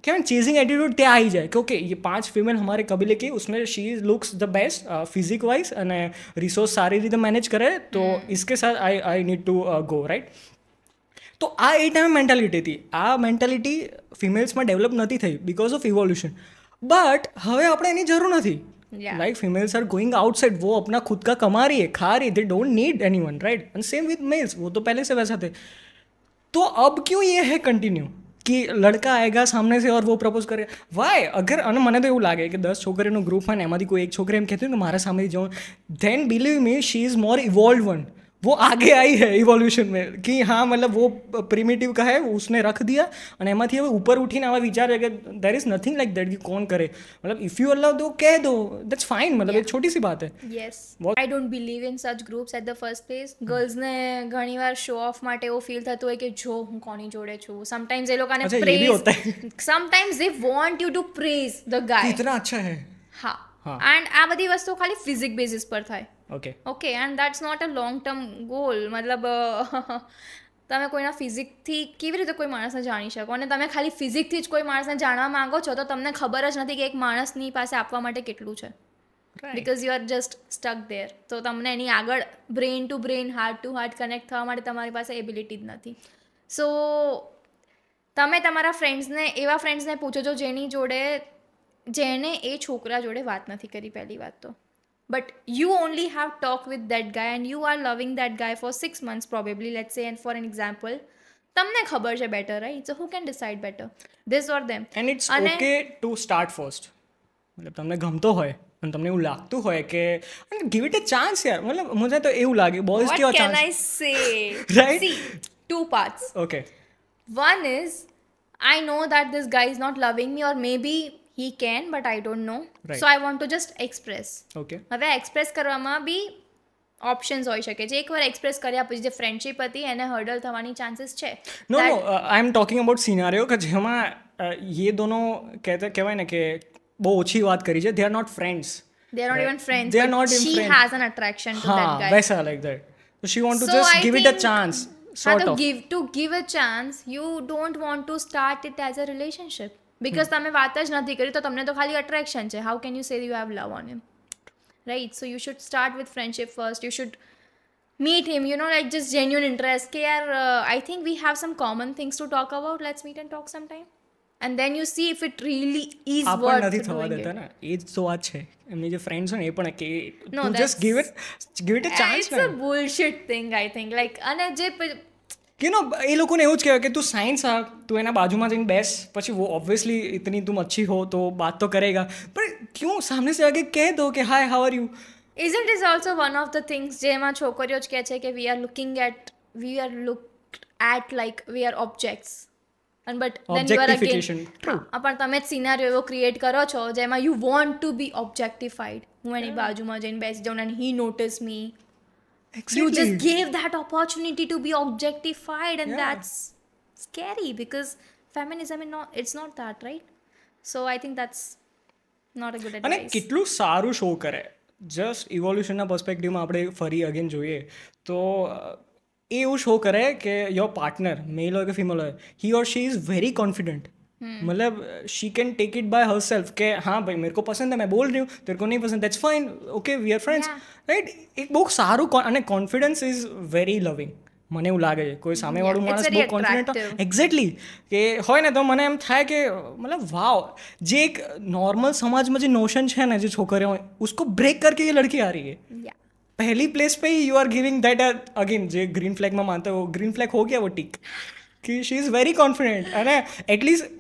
B: क्या चेजिंग एटीट्यूड ત્યાં આવી જાય કે ઓકે ये 5 ફિમેલ हमारे कबीले की, उसमें she looks the best physique wise અને રિસોર્સ સારી રીતે મેનેજ કરે, તો इसके साथ I need to go, right. તો આ એ ટાઈમ મેન્ટાલિટી હતી. આ મેન્ટાલિટી ફિમેલ્સમાં ડેવલપ નથી થઈ બિકોઝ ઓફ ઇવોલ્યુશન. બટ હવે આપણે એની જરૂર નથી. Like females are going outside, वो अपना खुद का कमा रही है, खा रही है, they don't need anyone, right. And same with males, वो तो पहले से वैसा थे. तो अब क्यों ये है कंटिन्यू कि लड़का आएगा सामने से और वो प्रपोज करे, वाई. अगर અને મને તો એવું લાગે કે 10 છોકરીનું ગ્રુપ હોય ને એમાંથી કોઈ એક છોકરી એમ કહેતી હોય કે મારા સામે જાઉં, then believe me she is more evolve one, वो आगे आई है इवोल्यूशन में कि हाँ मतलब वो प्रिमिटिव का है उसने रख दिया, અને એમાંથી હવે ઉપર ઉઠીને આવા વિચારે કે there is nothing like that कि कौन करे, मतलब इफ यू अलाउ दो कह दो, दैट्स फाइन, मतलब एक छोटी सी बात है.
A: Yes, I don't believe in such groups at the first place. गर्ल्सને ઘણીવાર શો ઓફ માટે એવું ફીલ થતું હોય કે જો હું કોની જોડે છું. સમટાઈમ્સ એ લોકોને praise, sometimes they want you to praise the guy,
B: इतना अच्छा है.
A: હા, એન્ડ આ બધી વસ્તુ ખાલી ફિઝિક બેસિસ પર થાય. Okay and that's not a long term goal. મતલબ તમે કોઈના ફિઝિકથી કેવી રીતે કોઈ માણસને જાણી શકો, અને તમે ખાલી ફિઝિકથી જ કોઈ માણસને જાણવા માંગો છો તો તમને ખબર જ નથી કે એક માણસની પાસે આપવા માટે કેટલું છે, because you are just stuck there. તો તમને એની આગળ brain to brain, heart to heart connect થવા માટે તમારી પાસે એબિલિટી જ નથી. સો તમે તમારા ફ્રેન્ડ્સને, એવા ફ્રેન્ડ્સને પૂછો છો જેને એ છોકરા જોડે વાત નથી કરી પહેલી વાત તો, but you only have talked with that guy and you are loving that guy for 6 months probably, let's say, and for an example તમને ખબર છે better, right? So who can decide better, this or them?
B: And it's okay to start first. મતલબ તમને ગમતો હોય અને તમને એવું લાગતું હોય કે give it a chance યાર. મતલબ મને તો એવું લાગે બોયઝ કેવા chance,
A: what can I say, right? See, 2 parts.
B: Okay,
A: one is I know that this guy is not loving me, or maybe he can but I don't know.
B: Right.
A: So I want to just express.
B: Okay
A: હવે express કરવામાં બી options હોઈ શકે છે. એકવાર express કર્યા પછી જે friendship હતી એને હર્ડલ થવાની ચાન્સીસ છે.
B: નો આઈ એમ ટોકિંગ અબાઉટ સિનારીઓ કે જેમાં ये दोनों કહેવાય ને કે બહુ ઓછી વાત કરી છે. They are not friends.
A: they are not even friends.
B: They are not even
A: she
B: friends.
A: has an attraction to that guy.
B: વૈસા like that. So she want to
A: So
B: just
A: I
B: give it a
A: think-
B: chance.
A: હા,
B: Sort
A: તો
B: of.
A: give a chance, you don't want to start it as a relationship because તમે વાત જ નથી કરી તો તમને તો ખાલી attraction છે. How can you say you have love on him, right? So you should start with friendship first. You should meet him, you know, like just genuine interest કે યાર I think we have some common things to talk about, let's meet and talk sometime, and then you see if it really is
B: આ પણ
A: worth
B: નથી થવા
A: doing
B: દેતા
A: it.
B: ને. એ જ તો વાત છે. એમની જે ફ્રેન્ડ્સ હોય ને એ પણ કે
A: No,
B: તું just give it a chance
A: It's
B: ને.
A: a bullshit thing, I think. Like અને જે
B: કે નો એ લોકોને એવું જ કહેવાય કે તું સાયન્સ આ તું એના બાજુમાં જઈને બેસ પછી वो ऑब्वियसली इतनी तुम अच्छी हो तो बात तो करेगा पर क्यों सामने से आगे कह दो कि hi how are you.
A: isn't is also one of the things જેમાં છોકરીઓ જ કહે છે કે we are looked at like we are objects and but then you are again
B: Objectification. True.
A: પણ તમે જ સિનારીઓ એવો ક્રિએટ કરો છો જેમાં you want to be objectified. હું એની બાજુમાં જઈને બેસી જાઉં and he notice me. You just gave that opportunity to be objectified and
B: Yeah.
A: that's scary because feminism is not, it's not that, right? So I think that's not a good
B: અને
A: advice.
B: કેટલું સારું show કરે. Just ઇવોલ્યુશનના પર્સપેક્ટિવમાં આપણે ફરી again જોઈએ તો એ એવું show કરે કે યોર પાર્ટનર મેલ હોય કે ફિમેલ હોય ही और शी इज़ वेरी कॉन्फिडेंट. मतलब she can take it by herself કે હા ભાઈ मेरे को पसंद है मैं बोल रही हूँ तेरे को नहीं पसंद that's fine okay we are friends right. એક બહુ સારું અને કોન્ફિડન્સ ઇઝ વેરી લવિંગ. મને એવું લાગે છે કોઈ સામેવાળું
A: Yeah, it's
B: માણસ
A: very
B: બહુ કોન્ફિડન્ટ
A: attractive.
B: એક્ઝેક્ટલી કે હોય ને તો મને એમ થાય કે મતલબ વાવ જે એક નોર્મલ समाज में जो नोशन है ना जो छोकरे हैं उसको ब्रेक करके ये लड़की आ रही है.
A: Yeah.
B: पहली प्लेस पे ही you are giving that again जो ग्रीन फ्लैग में मानते हो ग्रीन फ्लैग हो गया वो टिक कि शी इज़ वेरी कॉन्फिडेंट. અને એટલીસ્ટ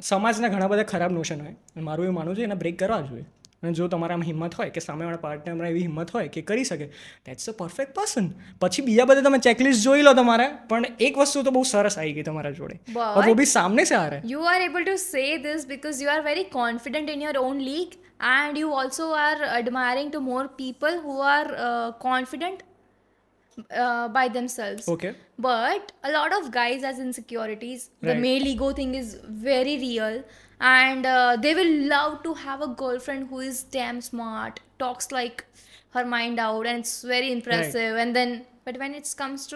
B: સમાજના ઘણા બધા ખરાબ નોશન હોય અને મારું એવું માનવું છે એને બ્રેક કરવા જોઈએ. અને જો તમારામાં હિંમત હોય કે સામેવાળા પાર્ટનરમાં એવી હિંમત હોય કે કરી શકે દેટ્સ અ પરફેક્ટ પર્સન. પછી બીજા બધા તમે ચેકલિસ્ટ જોઈ લો તમારે પણ એક વસ્તુ તો બહુ સરસ આવી ગઈ તમારા જોડે
A: But-
B: और वो भी सामने से आ रहा है.
A: You are able to say this because you are very confident in your own league and you also are admiring to more people who are confident by themselves.
B: Okay.
A: But a lot of guys has insecurities. The
B: Right.
A: male ego thing is very real and they will love to have a girlfriend who is damn smart, talks like her mind out and it's very impressive and then but when it comes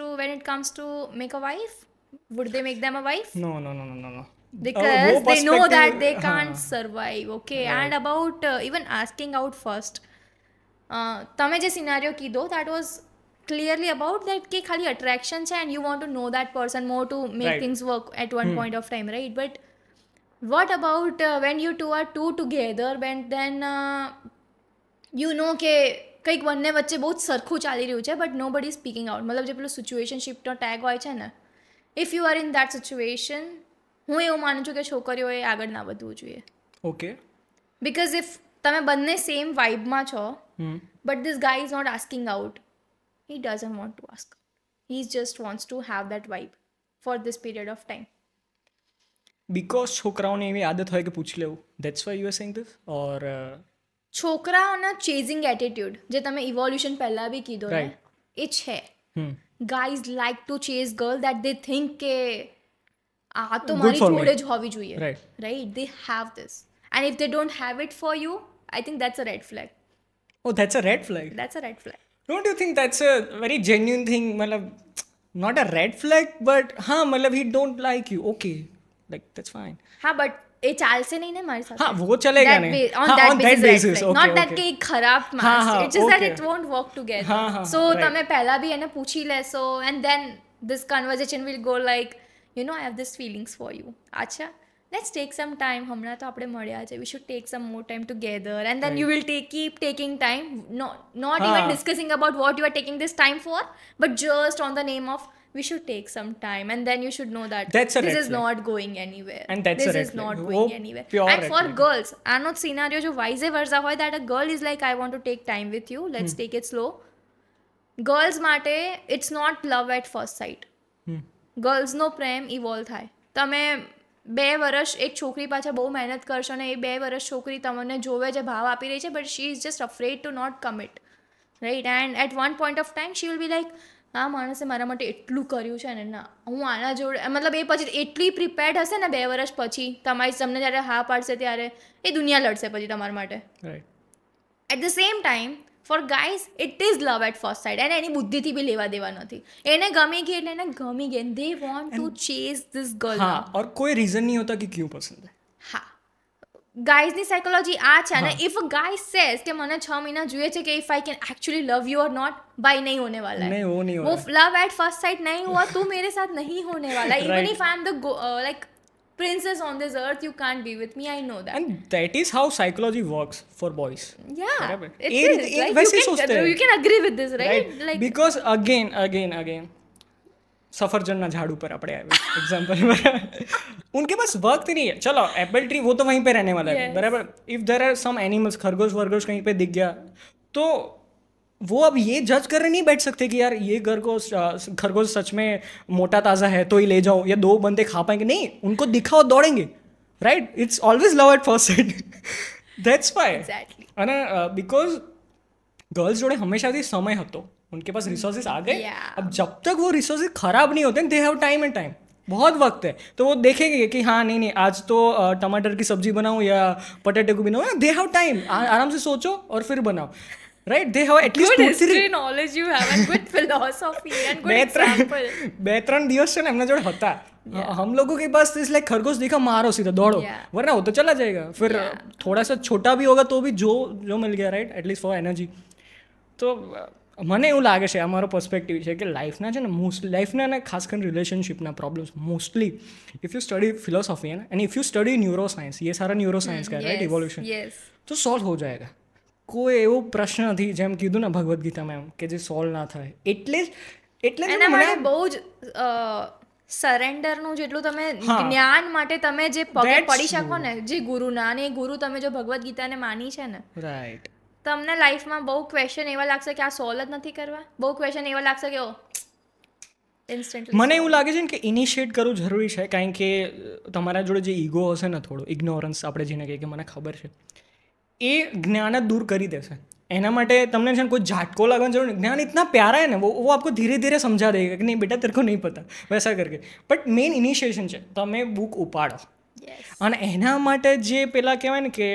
A: to make a wife, would they make them a wife?
B: No, no, no, no, no, no.
A: Because
B: वो
A: they know that
B: perspective-
A: they
B: हाँ.
A: can't survive, okay?
B: Right.
A: And about even asking out first, તમે જે સિનારીઓ કીધો that was clearly about that કે ખાલી attraction છે and you want to know that person more to make
B: Right.
A: things work at one point of time, right? But what about when you two are together and then you know કે કંઈક બંને વચ્ચે બહુ જ સરખું ચાલી રહ્યું છે બટ નો બડી સ્પીકિંગ આઉટ મતલબ જે પેલું સિચ્યુએશનશીપનો ટેગ હોય છે ને if you are in that situation હું એવું માનું છું કે છોકરીઓએ આગળ ના વધવું જોઈએ.
B: Okay.
A: બિકોઝ ઇફ તમે બંને સેમ વાઇબમાં છો but this guy is not asking out he doesn't want to ask he just wants to have that vibe for this period of time.
B: Because છોકરાઓને એવી આદત હોય કે પૂછી લેવું that's why you are saying this or
A: છોકરાઓના chasing attitude જે તમે ઇવોલ્યુશન પહેલાં બી કીધો ને
B: Right.
A: એ છે. guys like to chase girl that they think કે આ તો
B: Good
A: મારી
B: for me.
A: જોડે જ હોવી જોઈએ.
B: Right.
A: Right? They have this. And if they don't have it for you, I think that's a red flag.
B: oh that's a red flag.
A: That's a red flag.
B: Don't you think that's a very genuine thing? मतलब not a red flag, but हाँ मतलब he don't like you. Okay, like that's fine.
A: હા but એ ચાલશે નહીં ને મારી સાથે.
B: हाँ वो चलेगा
A: That
B: नहीं.
A: on
B: हाँ,
A: that
B: on that
A: basis, red
B: basis.
A: flag.
B: Okay,
A: Not that
B: okay.
A: કે એ ખરાબ
B: હા,
A: માણસ
B: હા,
A: છે. It's just that
B: okay.
A: it won't work together.
B: હા, હા,
A: So
B: right.
A: તમે પહેલા બી એને પૂછી લેશો and then this conversation will go like, you know, I have this feelings for you. અચ્છા, let's take some time. હમણાં તો આપણે મળ્યા છે. We should take some more time together. And then you will keep taking time. Not even
B: હા.
A: discussing about what you are taking this time for, but just on the name of we should take some time. And then you should know that
B: That's a
A: this
B: red
A: is
B: flag.
A: not going anywhere.
B: And that's
A: this
B: a red
A: is
B: flag.
A: not
B: वो
A: going anywhere.
B: pure
A: And
B: red
A: for
B: flag.
A: girls, આનો સિનારીઓ જો વાઇઝે વર્ઝા હોય that a girl is like I want to take time with you, let's take it slow. Girls માટે it's not love at first sight. ગર્લ્સનો પ્રેમ evolve થાય. તમે 2 વર્ષ એક છોકરી પાછળ બહુ મહેનત કરશો ને એ 2 વર્ષ છોકરી તમને જોવે છે, ભાવ આપી રહી છે, but she is just afraid to not commit, right? And at one point of time she will be like, આ માણસે મારા માટે એટલું કર્યું છે ને, ના હું આના જોડે, મતલબ એ પછી એટલી પ્રિપેર્ડ હશે ને 2 વર્ષ પછી તમને જ્યારે હા પાડશે ત્યારે એ દુનિયા લડશે પછી તમારા માટે. At the same time for guys it is love at first sight, અને એની બુદ્ધિથી બી લેવા દેવા નથી. એને ગમી ગઈ એટલે એને ગમી ગઈ, they want to chase this girl.
B: हाँ, और कोई रीजन नहीं होता कि क्यों पसंद है.
A: હા, ગાઈઝની સાયકોલોજી આ છે. અને ઇફ અ ગાય સેઝ કે મને 6 મહિના જોઈએ છે કે if I can actually love you और नॉट, बाय नहीं होने वाला है.
B: नहीं, वो नहीं हो
A: वो
B: रहा.
A: लव एट फर्स्ट साइट नहीं हुआ, तू मेरे साथ नहीं होने वाला. Even if I am the like princess on this earth, you can't be with me, I know that.
B: And that is how psychology works for boys.
A: Yeah,
B: बराबर.
A: it
B: एक-
A: is.
B: एक
A: Like,
B: वैसे
A: you
B: सोचते हैं.
A: can agree with this, right? Like,
B: because again सफरजन झाड़ ऊपर अपने example उनके पास वक्त नहीं है. चलो एप्पल ट्री वो तो वहीं पे रहने वाला है,
A: Yes.
B: बराबर. If there are some animals, खरगोश वर्गोश कहीं पे दिख गया तो वो अब ये जज करने नहीं बैठ सकते कि यार ये खरगोश सच में मोटा ताज़ा है तो ही ले जाओ, या 2 बंदे खा पाएंगे. नहीं, उनको दिखाओ दौड़ेंगे, right? It's always love at first sight. That's why.
A: exactly.
B: અને बिकॉज गर्ल्स जोड़े हमेशाથી समय હતો, उनके पास रिसोर्सेज आ गए.
A: Yeah.
B: अब जब तक वो रिसोर्सेज खराब नहीं होते, they have time and time, बहुत वक्त है, तो वो देखेंगे कि हाँ नहीं आज तो टमाटर की सब्जी बनाऊँ या पटेटे को बनाऊँ. दे हैव टाइम, आराम से सोचो और फिर बनाओ, right? They have at least
A: Good history knowledge you have, and good philosophy and good example.
B: 2-3 દિવસ છે ને એમના જોડે હતા. हम लोगों के पास इस लाइक खरगोश देखा मारो सीधा दौड़ो, वरना वो तो चला जाएगा. फिर थोड़ा सा छोटा भी होगा तो भी जो मिल गया, राइट? At least for energy. તો મને એવું લાગે છે, આ મારો પર્સપેક્ટિવ છે કે લાઈફના છે ને લાઈફના ને ખાસ કરીને રિલેશનશિપના problems mostly if you study philosophy है ना, and if you study neuroscience, ये सारा न्यूरो साइंस का राइट इवोल्यूशन, તો સોલ્વ हो जाएगा. કોઈ એવો પ્રશ્ન નથી જેમ કીધું ને ભગવદ્ ગીતામાં એમ કે જે સોલ્વ ના થાય. એટલે
A: એના માટે બહુ જ સરેન્ડરનું જેટલું તમે જ્ઞાન માટે તમે જે પગે પડી શકો ને જે ગુરુના, અને એ ગુરુ તમે જો ભગવદ્ ગીતાને માની છે ને,
B: રાઈટ,
A: તમને લાઈફમાં બહુ ક્વેશ્ચન એવા લાગશે કે આ સોલ્વ જ નથી કરવા. બહુ ક્વેશ્ચન એવા લાગશે કે ઓ ઇન્સ્ટન્ટલી.
B: મને એવું લાગે છે ને કે ઇનિશિએટ કરવું જરૂરી છે, કારણ કે તમારા જોડે જે ઈગો હશે ને, થોડો ઇગ્નોરન્સ આપણે જેને કહીએ કે મને ખબર છે, એ જ્ઞાન જ દૂર કરી દેશે. એના માટે તમને છે ને કોઈ ઝાટકો लगवाना जरूर नहीं. ज्ञान इतना प्यारा है ना, वो आपको धीरे धीरे समझा देगा कि नहीं बेटा तेरे को नहीं पता, वैसा करके. बट मेन इनिशिएशन છે, તમે બુક ઉપાડો. અને એના માટે જે પેલા કહેવાય ને કે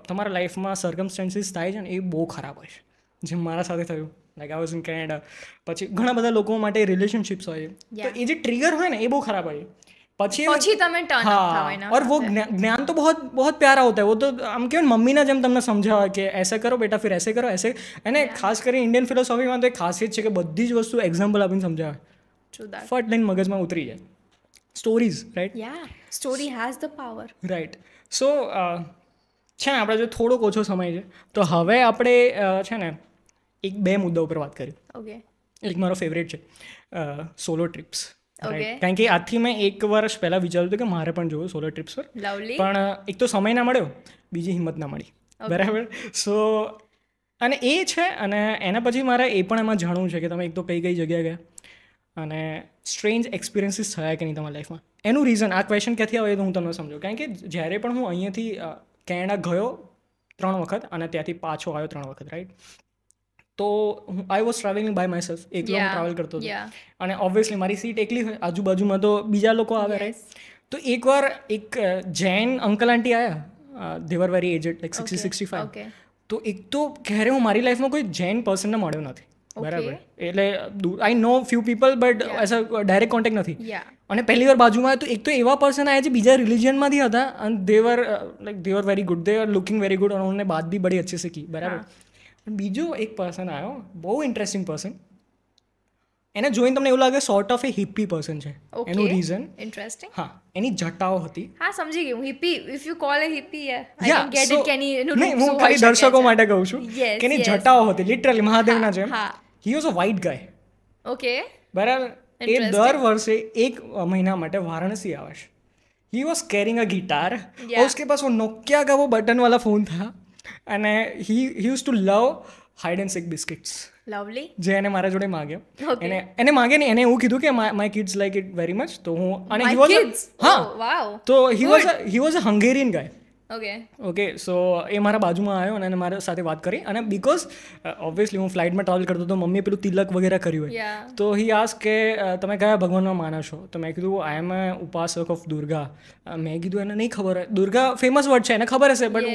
B: તમારા લાઈફમાં સર્કમસ્ટન્સીસ થાય છે ને, એ બહુ ખરાબ હોય છે. જેમ મારા સાથે થયું, like I was in Canada. પછી ઘણા બધા લોકો માટે રિલેશનશિપ્સ હોય છે, તો એ જે ટ્રિગર હોય ને એ બહુ ખરાબ હોય. પછી
A: તમે ટર્ન અપ થાવ એના.
B: और वो ज्ञान तो बहुत बहुत प्यारा होता है. वो तो આમ કહેવાય ને મમ્મીના જેમ તમને સમજાવે કે ऐसे करो बेटा, फिर ऐसे करो ऐसे. અને ખાસ કરીને ઇન્ડિયન ફિલોસોફીમાં તો એક ખાસિયત છે કે બધી જ વસ્તુ એક્ઝામ્પલ આપીને સમજાવે. ફટ લઈને મગજમાં ઉતરી જાય. Stories, right?
A: Yeah, story has the power.
B: Right. So છે ને, આપણે જો થોડોક ઓછો સમય છે તો હવે આપણે છે ને 1-2 મુદ્દા ઉપર વાત કરી.
A: ઓકે.
B: એક મારો ફેવરેટ છે, સોલો ટ્રીપ્સ.
A: Okay.
B: કારણ કે આજથી મેં 1 વર્ષ પહેલાં વિચાર્યું હતું કે મારે પણ જોવું સોલો ટ્રીપ્સ પર.
A: લવલી.
B: પણ એક તો સમય ના મળ્યો, બીજી હિંમત ના મળી, બરાબર. સો અને એ છે, અને એના પછી મારે એ પણ એમાં જાણવું છે કે તમે એક તો કઈ જગ્યાએ ગયા, અને સ્ટ્રેન્જ એક્સપિરિયન્સીસ થયા કે નહીં તમારી લાઈફમાં. એનું રીઝન, આ ક્વેશ્ચન ક્યાંથી આવે તો હું તમને સમજું. કારણ કે જ્યારે પણ હું અહીંયાથી કેનેડા ગયો 3 વખત અને ત્યાંથી પાછો આવ્યો 3 વખત, રાઈટ? તો I was travelling by myself, એકલો હું ટ્રાવેલ કરતો હતો. અને ઓબ્વિયસલી મારી સીટ એકલી હોય, આજુબાજુમાં તો બીજા લોકો આવે, રાઈટ? તો એકવાર એક જૈન અંકલ આંટી આવ્યા, દે વર વેરી એજડ, લાઈક 60-65. તો એક તો ક્યારે હું મારી લાઈફમાં કોઈ જૈન પર્સનને મળ્યો નથી, બરાબર? એટલે I know few people, but as a direct contact નથી. અને પહેલી વાર બાજુમાં તો એક તો એવા પર્સન આવ્યા જે બીજા રિલિજનમાંથી હતા, અને they were very good, they are looking very good, અને ઉन्होंने बात भी बड़ी अच्छे से की, बराबर. બીજો એક પર્સન આવ્યો, બહુ ઇન્ટરેસ્ટિંગ પર્સન. એને જોઈને તમને એવું લાગે sort of A hippie person છે. એનું રીઝન
A: ઇન્ટરેસ્ટિંગ.
B: હા, એની જટાઓ હતી.
A: હા, સમજી ગઈ હું. Hippie, if you call A hippie, I can get it. Can you
B: નહીં, હું ખાલી દર્શકો માટે કહું છું કે એની જટાઓ હતી લિટરલી મહાદેવના જેમ. હી was a white guys.
A: Okay,
B: બરાબર. એ દર વર્ષે 1 મહિના માટે વારાણસી આવે છે. He was carrying a guitar और उसके पास वो नोकिया का वो बटन वाला फ़ोन था, and he used to love hide and seek biscuits.
A: Lovely.
B: જે એને મારા જોડે માગ્યો.
A: Okay.
B: એને માગે ને એને એવું કીધું કે my kids like it very much. તો હું અને
A: My
B: he was
A: kids?
B: હા
A: Oh, wow.
B: તો he was a Hungarian guy.
A: Okay
B: so એ મારા બાજુમાં આવ્યો અને એને મારા સાથે વાત કરી અને બિકોઝ ઓબ્વિયસલી હું ફ્લાઇટમાં ટ્રાવેલ કરતો તો મમ્મીએ પેલું તિલક વગેરે કર્યું હોય
A: યા
B: તો હી આસ્ક કે તમે કયા ભગવાનમાં માનો છો તો મેં કીધું આઈ એમ ઉપાસક ઓફ દુર્ગા. મેં કીધું એને નહીં ખબર હોય દુર્ગા ફેમસ વર્ડ છે એને ખબર હશે બટ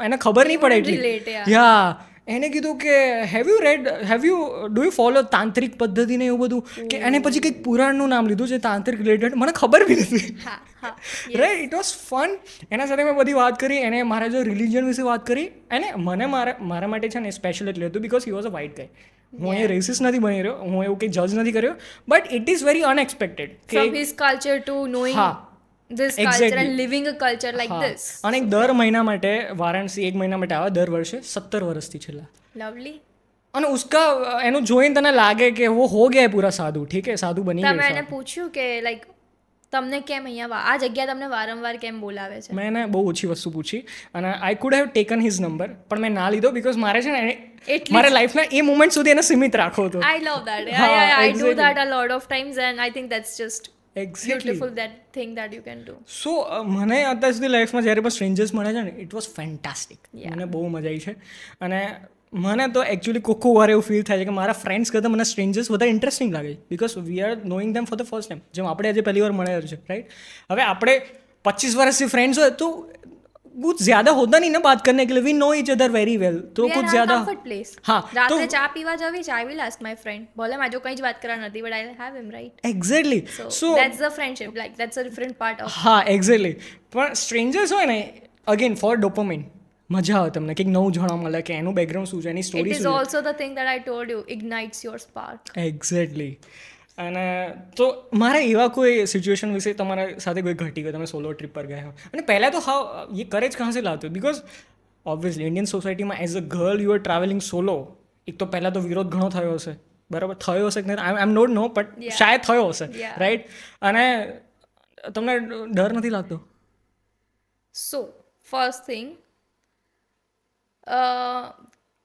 B: એને ખબર નહીં પડે એટલી.
A: relate, yeah.
B: યા એને કીધું કે have you do you follow તાંત્રિક પદ્ધતિ ને એવું બધું કે એને પછી કંઈક પુરાણનું નામ લીધું છે તાંત્રિક રિલેટેડ મને ખબર બી નથી.
A: હા હા
B: રાઈટ ઇટ વોઝ ફન. એના સાથે મેં બધી વાત કરી એને મારા જો રિલિજન વિશે વાત કરી અને મને મારા માટે છે ને સ્પેશિયલ એટલે હતું because he was a white guy. હું એ રેસિસ્ટ નથી બની રહ્યો હું એવું કંઈ જજ નથી કર્યો but it is very unexpected
A: from his culture to knowing
B: હા
A: this
B: exactly.
A: culture and living a culture like this.
B: અને દર મહિના માટે વારાણસી 1 મહિના માટે આવે દર વર્ષે 17 વર્ષથી છેલ્લા.
A: Lovely.
B: અને ઉસકા એનું જોઈને તને લાગે કે वो हो गया है पूरा साधु ठीक है साधु બની
A: તમે
B: ગયો
A: એને
B: છે.
A: પૂછ્યું કે લાઈક તમને કેમ અહીંયા આ જગ્યા તમને વારંવાર કેમ બોલાવે છે?
B: મેં એને બહુ ઓછી વસ્તુ પૂછી અને I could have taken his number પણ મેં ના લીધો બિકોઝ મારે છે ને
A: એટલી
B: મારા લાઈફના એ મુમેન્ટ સુધી એને સીમિત રાખવો હતો.
A: I love that.
B: હા,
A: I do
B: exactly.
A: that a lot of times and I think that's just
B: exactly
A: beautiful that thing that you can do.
B: સો મને અત્યાર સુધી લાઈફમાં જ્યારે પણ સ્ટ્રેન્જર્સ મળે છે ને ઇટ વોઝ ફેન્ટાસ્ટિક.
A: Yeah.
B: મને બહુ મજા આવી છે અને મને તો એકચ્યુઅલી કોકો વાર એવું ફીલ થાય છે કે મારા ફ્રેન્ડ્સ કરતાં મને સ્ટ્રેન્જર્સ વધારે ઇન્ટરેસ્ટિંગ લાગે છે because we are knowing them for the first time જેમ આપણે આજે પહેલી વાર મળ્યા છે રાઈટ. હવે આપણે 25 વર્ષથી फ्रेंड्स હોય तो कुछ ज़्यादा होता नहीं ना बात करने के लिए we know each other very well तो
A: We are
B: कुछ
A: our
B: ज़्यादा
A: comfort place.
B: हाँ तो
A: રાત્રે ચા પીવા જવી છે I will ask my friend ભલે મારે જો કંઈ જ વાત કરવા નથી but I'll have him right.
B: Exactly
A: So that's the friendship like that's a different part of
B: હા એક્ઝેક્ટલી પણ સ્ટ્રેન્જર્સ હોય ને અગેન ફોર ડોપોમાઇન મજા આવે તમને કંઈક નવું જાણવા મળે કે એનું બેકગ્રાઉન્ડ શું છે એની
A: it
B: સ્ટોરી
A: is
B: શું
A: also the thing that I told you ignites your spark.
B: છે એક્ઝેક્ટલી. અને તો મારે એવા કોઈ સિચ્યુએશન વિશે તમારા સાથે કોઈ ઘટી ગયો તમે સોલો ટ્રીપ પર ગયા હો અને પહેલાં તો હાવ ये करेज कहाँ से लाते हो बिकॉज ऑब्वियसली इंडियन सोसाइटीમાં as a girl you are travelling solo એક તો પહેલાં તો વિરોધ ઘણો થયો હશે બરાબર થયો હશે કે નહીં I am not no but
A: Yeah.
B: શાયદ થયો હશે
A: Yeah.
B: રાઈટ અને તમને ડર નથી લાગતો?
A: So first thing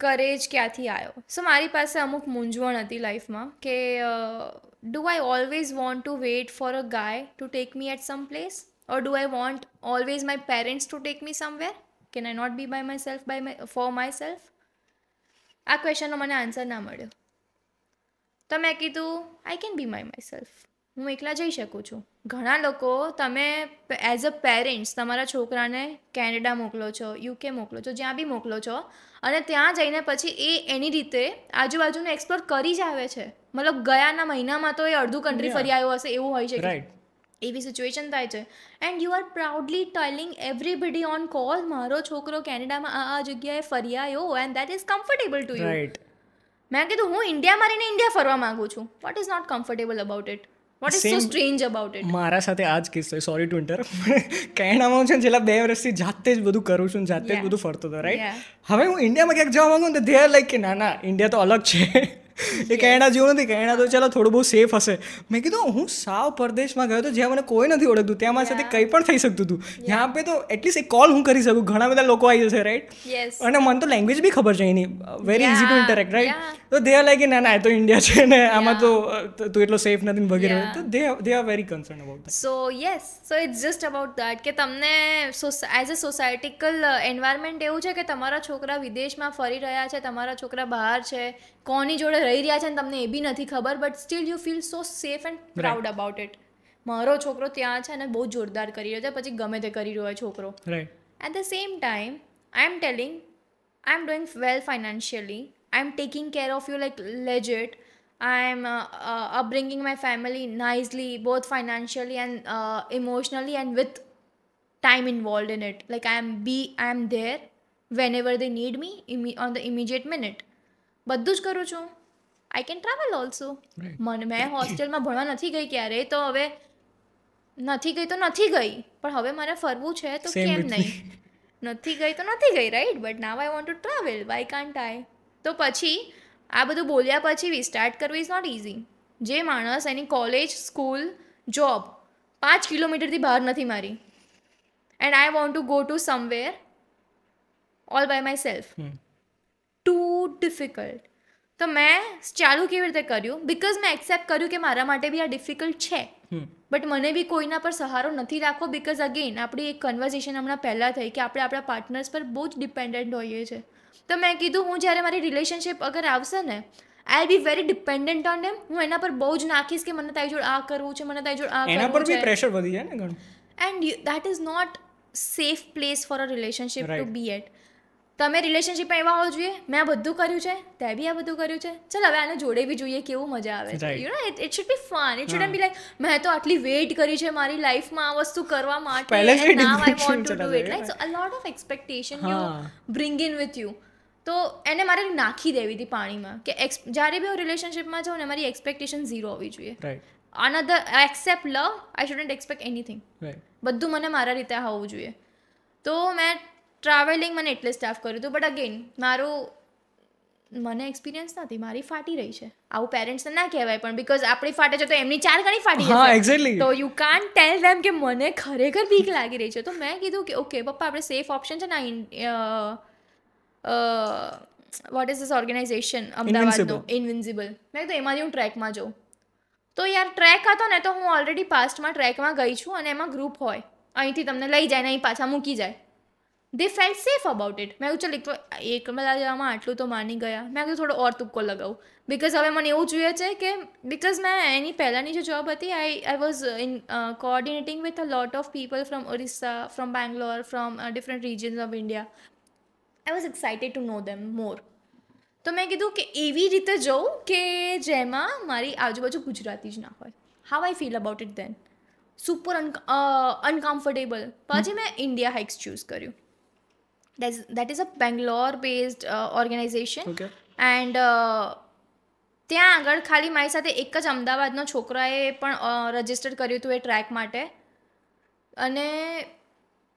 A: કરેજ ક્યાંથી આવ્યો? સો મારી પાસે અમુક મૂંઝવણ હતી લાઈફમાં કે do I always want to wait for a guy to take me at some place or do I want always my parents to take me somewhere? Can I not be by myself for myself? આ ક્વેશ્ચનનો મને answer ના મળ્યો તો મેં કીધું I can be myself. હું એકલા જઈ શકું છું. ઘણા લોકો તમે એઝ અ પેરેન્ટ્સ તમારા છોકરાને કેનેડા મોકલો છો યુકે મોકલો છો જ્યાં બી મોકલો છો અને ત્યાં જઈને પછી એની રીતે આજુબાજુનું એક્સપ્લોર કરી જ આવે છે મતલબ ગયાના મહિનામાં તો એ અડધું કન્ટ્રી ફરી આવ્યો હશે એવું હોઈ શકે
B: રાઈટ
A: એવી સિચ્યુએશન થાય છે and you are proudly telling everybody on call મારો છોકરો કેનેડામાં આ જગ્યાએ ફરી આવ્યો and that is comfortable to you.
B: Right
A: મેં કીધું હું ઇન્ડિયામાં રહીને ઇન્ડિયા ફરવા માંગુ છું. What is not comfortable about it? What is so
B: Same.
A: Strange about it?
B: મારા સાથે આ જ કિસ્સો સોરી ટુ ઇન્ટર કેનેડામાં હું છે ને છેલ્લા 2 વર્ષથી જાતે જ બધું કરું છું ને જાતે જ
A: Yeah.
B: બધું ફરતો હતો રાઈટ.
A: Yeah.
B: હવે હું ઇન્ડિયામાં ક્યાંક જવા માંગુ ને તો ધે આર લાઈક કે ના ઇન્ડિયા તો અલગ છે એ કેનેડા જેવું નથી કેનેડા તો ચાલો થોડું બહુ સેફ હશે. મેં કીધું હું સાવ પરદેશમાં ગયો તો જ્યાં મને કોઈ નથી ઓળખતું ત્યાં મારી સાથે
A: Yeah.
B: કંઈ પણ થઈ શકતું હતું ત્યાં પે તો એટલીસ્ટ એક કોલ હું કરી શકું ઘણા બધા લોકો આવી જશે રાઈટ
A: યસ
B: અને મને તો લેંગ્વેજ બી ખબર છે એની very easy to
A: Yeah,
B: interact right
A: yeah.
B: તો દે આર લાઈક કે ના એ તો ઇન્ડિયા છે ને આમાં તો તું એટલો સેફ નથી ને વગેરે
A: Yeah.
B: તો they are very concern about
A: so yes so it's just about that કે તમને એઝ અ સોસાયટિકલ એન્વાયરમેન્ટ એવું છે કે તમારા છોકરા વિદેશમાં ફરી રહ્યા છે તમારા છોકરા બહાર છે કોની જોડે રહી રહ્યા છે ને તમને એ બી નથી ખબર but still you feel so safe and proud about it. મારો છોકરો ત્યાં છે અને બહુ જોરદાર કરી રહ્યો છે પછી ગમે તે કરી રહ્યો હોય છોકરો.
B: Right
A: At the same time, I'm telling, I'm doing well financially. I'm taking care of you like legit. I'm upbringing my family nicely, both financially and emotionally, and with time involved in it. Like I am there whenever they need me on the immediate minute. બધું જ કરું છું. I can travel also.
B: Right.
A: મેં હોસ્ટેલમાં ભણવા નથી ગઈ ક્યારે તો હવે નથી ગઈ તો નથી ગઈ પણ હવે મારે ફરવું છે તો
B: Same
A: કેમ
B: with
A: નહીં નથી ગઈ તો નથી ગઈ right but now I want to travel why can't I તો પછી આ બધું બોલ્યા પછી રિસ્ટાર્ટ કરવું ઇઝ નોટ ઇઝી. જે માણસ એની કોલેજ સ્કૂલ જોબ 5 કિલોમીટરથી બહાર નથી મારી and I want to go to somewhere all by myself too difficult તો મેં ચાલુ કેવી રીતે કર્યું, બિકોઝ મેં એક્સેપ્ટ કર્યું કે મારા માટે બી આ ડિફિકલ્ટ છે, બટ મને બી કોઈના પર સહારો નથી રાખવો, બિકોઝ અગેન આપણી એક કન્વર્ઝેશન હમણાં પહેલાં થઈ કે આપણે આપણા પાર્ટનર્સ પર બહુ જ ડિપેન્ડન્ટ હોઈએ છીએ. તો મેં કીધું હું જ્યારે મારી રિલેશનશિપ અગર આવશે ને, આઈ બી વેરી ડિપેન્ડન્ટ ઓન એમ. હું એના પર બહુ જ નાખીશ કે મને તારી જોડે આ કરવું છે, મને તારી જોડે આ કરવું છે.
B: એના પર બી પ્રેશર વધી જાય ને ઘણું.
A: And that is not safe place for a relationship to be at. તમે રિલેશનશિપમાં એવા હોવા જોઈએ, મેં આ બધું કર્યું છે, તે બી આ બધું કર્યું છે, ચાલ હવે આને જોડે બી જોઈએ, કેવું મજા આવે છે. You know it should be fun. It shouldn't be like મેં તો આટલી વેઇટ કરી છે મારી લાઈફમાં આ વસ્તુ કરવા માટે, and now I want to do it. Like so a lot of expectation you bring in with you. તો એને મારે નાખી દેવી હતી પાણીમાં કે જ્યારે બી હું રિલેશનશિપમાં જાઉં ને મારી એક્સપેક્ટેશન ઝીરો હોવી જોઈએ. અનધર એક્સેપ્ટ લવ, આઈ શુડન્ટ એક્સપેક્ટ એનીથિંગ. બધું મને મારા રીતે હોવું જોઈએ. તો મેં ટ્રાવેલિંગ મને એટલે સ્ટાફ કર્યું હતું, બટ અગેન મને એક્સપિરિયન્સ નથી, મારી ફાટી રહી છે. આવું પેરેન્ટ્સને ના કહેવાય, પણ બિકોઝ આપણી ફાટે છે તો એમની 4 ગણી ફાટી જશે. તો યુ કાન્ટ ટેલ ધેમ કે મને ખરેખર બીક લાગી રહી છે. તો મેં કીધું કે ઓકે પપ્પા, આપણે સેફ ઓપ્શન છે ને વોટ ઇઝ ધીસ ઓર્ગેનાઇઝેશન અમદાવાદનો, ઇનવિન્સિબલ. મેં કીધું એમાંથી હું ટ્રેકમાં જાઉં. તો યાર ટ્રેક હતો ને, તો હું ઓલરેડી પાસ્ટમાં ટ્રેકમાં ગઈ છું, અને એમાં ગ્રુપ હોય, અહીંથી તમને લઈ જાય ને અહીં પાછા મૂકી જાય. દે ફેલ્ટ સેફ અબાઉટ ઇટ. મેં કહ્યું ચાલ એક બધા જવામાં આટલું તો માની ગયા. મેં કીધું થોડો ઓર તુક્કો લગાવું, બિકોઝ હવે મને એવું જોઈએ છે કે બિકોઝ મેં એની પહેલાંની જે જોબ હતી, I was in coordinating with a lot of people from Orissa, from Bangalore, from different regions of India. I was excited to know them more. તો મેં કીધું કે એવી રીતે જઉં કે જેમાં મારી આજુબાજુ ગુજરાતી જ ના હોય. How I feel about it then? Super uncomfortable. પછી મેં ઇન્ડિયા હાઇક્સ ચૂઝ કર્યું. That is a Bangalore based organisation. એન્ડ ત્યાં આગળ ખાલી મારી સાથે એક જ અમદાવાદનો છોકરાએ પણ રજિસ્ટર કર્યું હતું એ ટ્રેક માટે, અને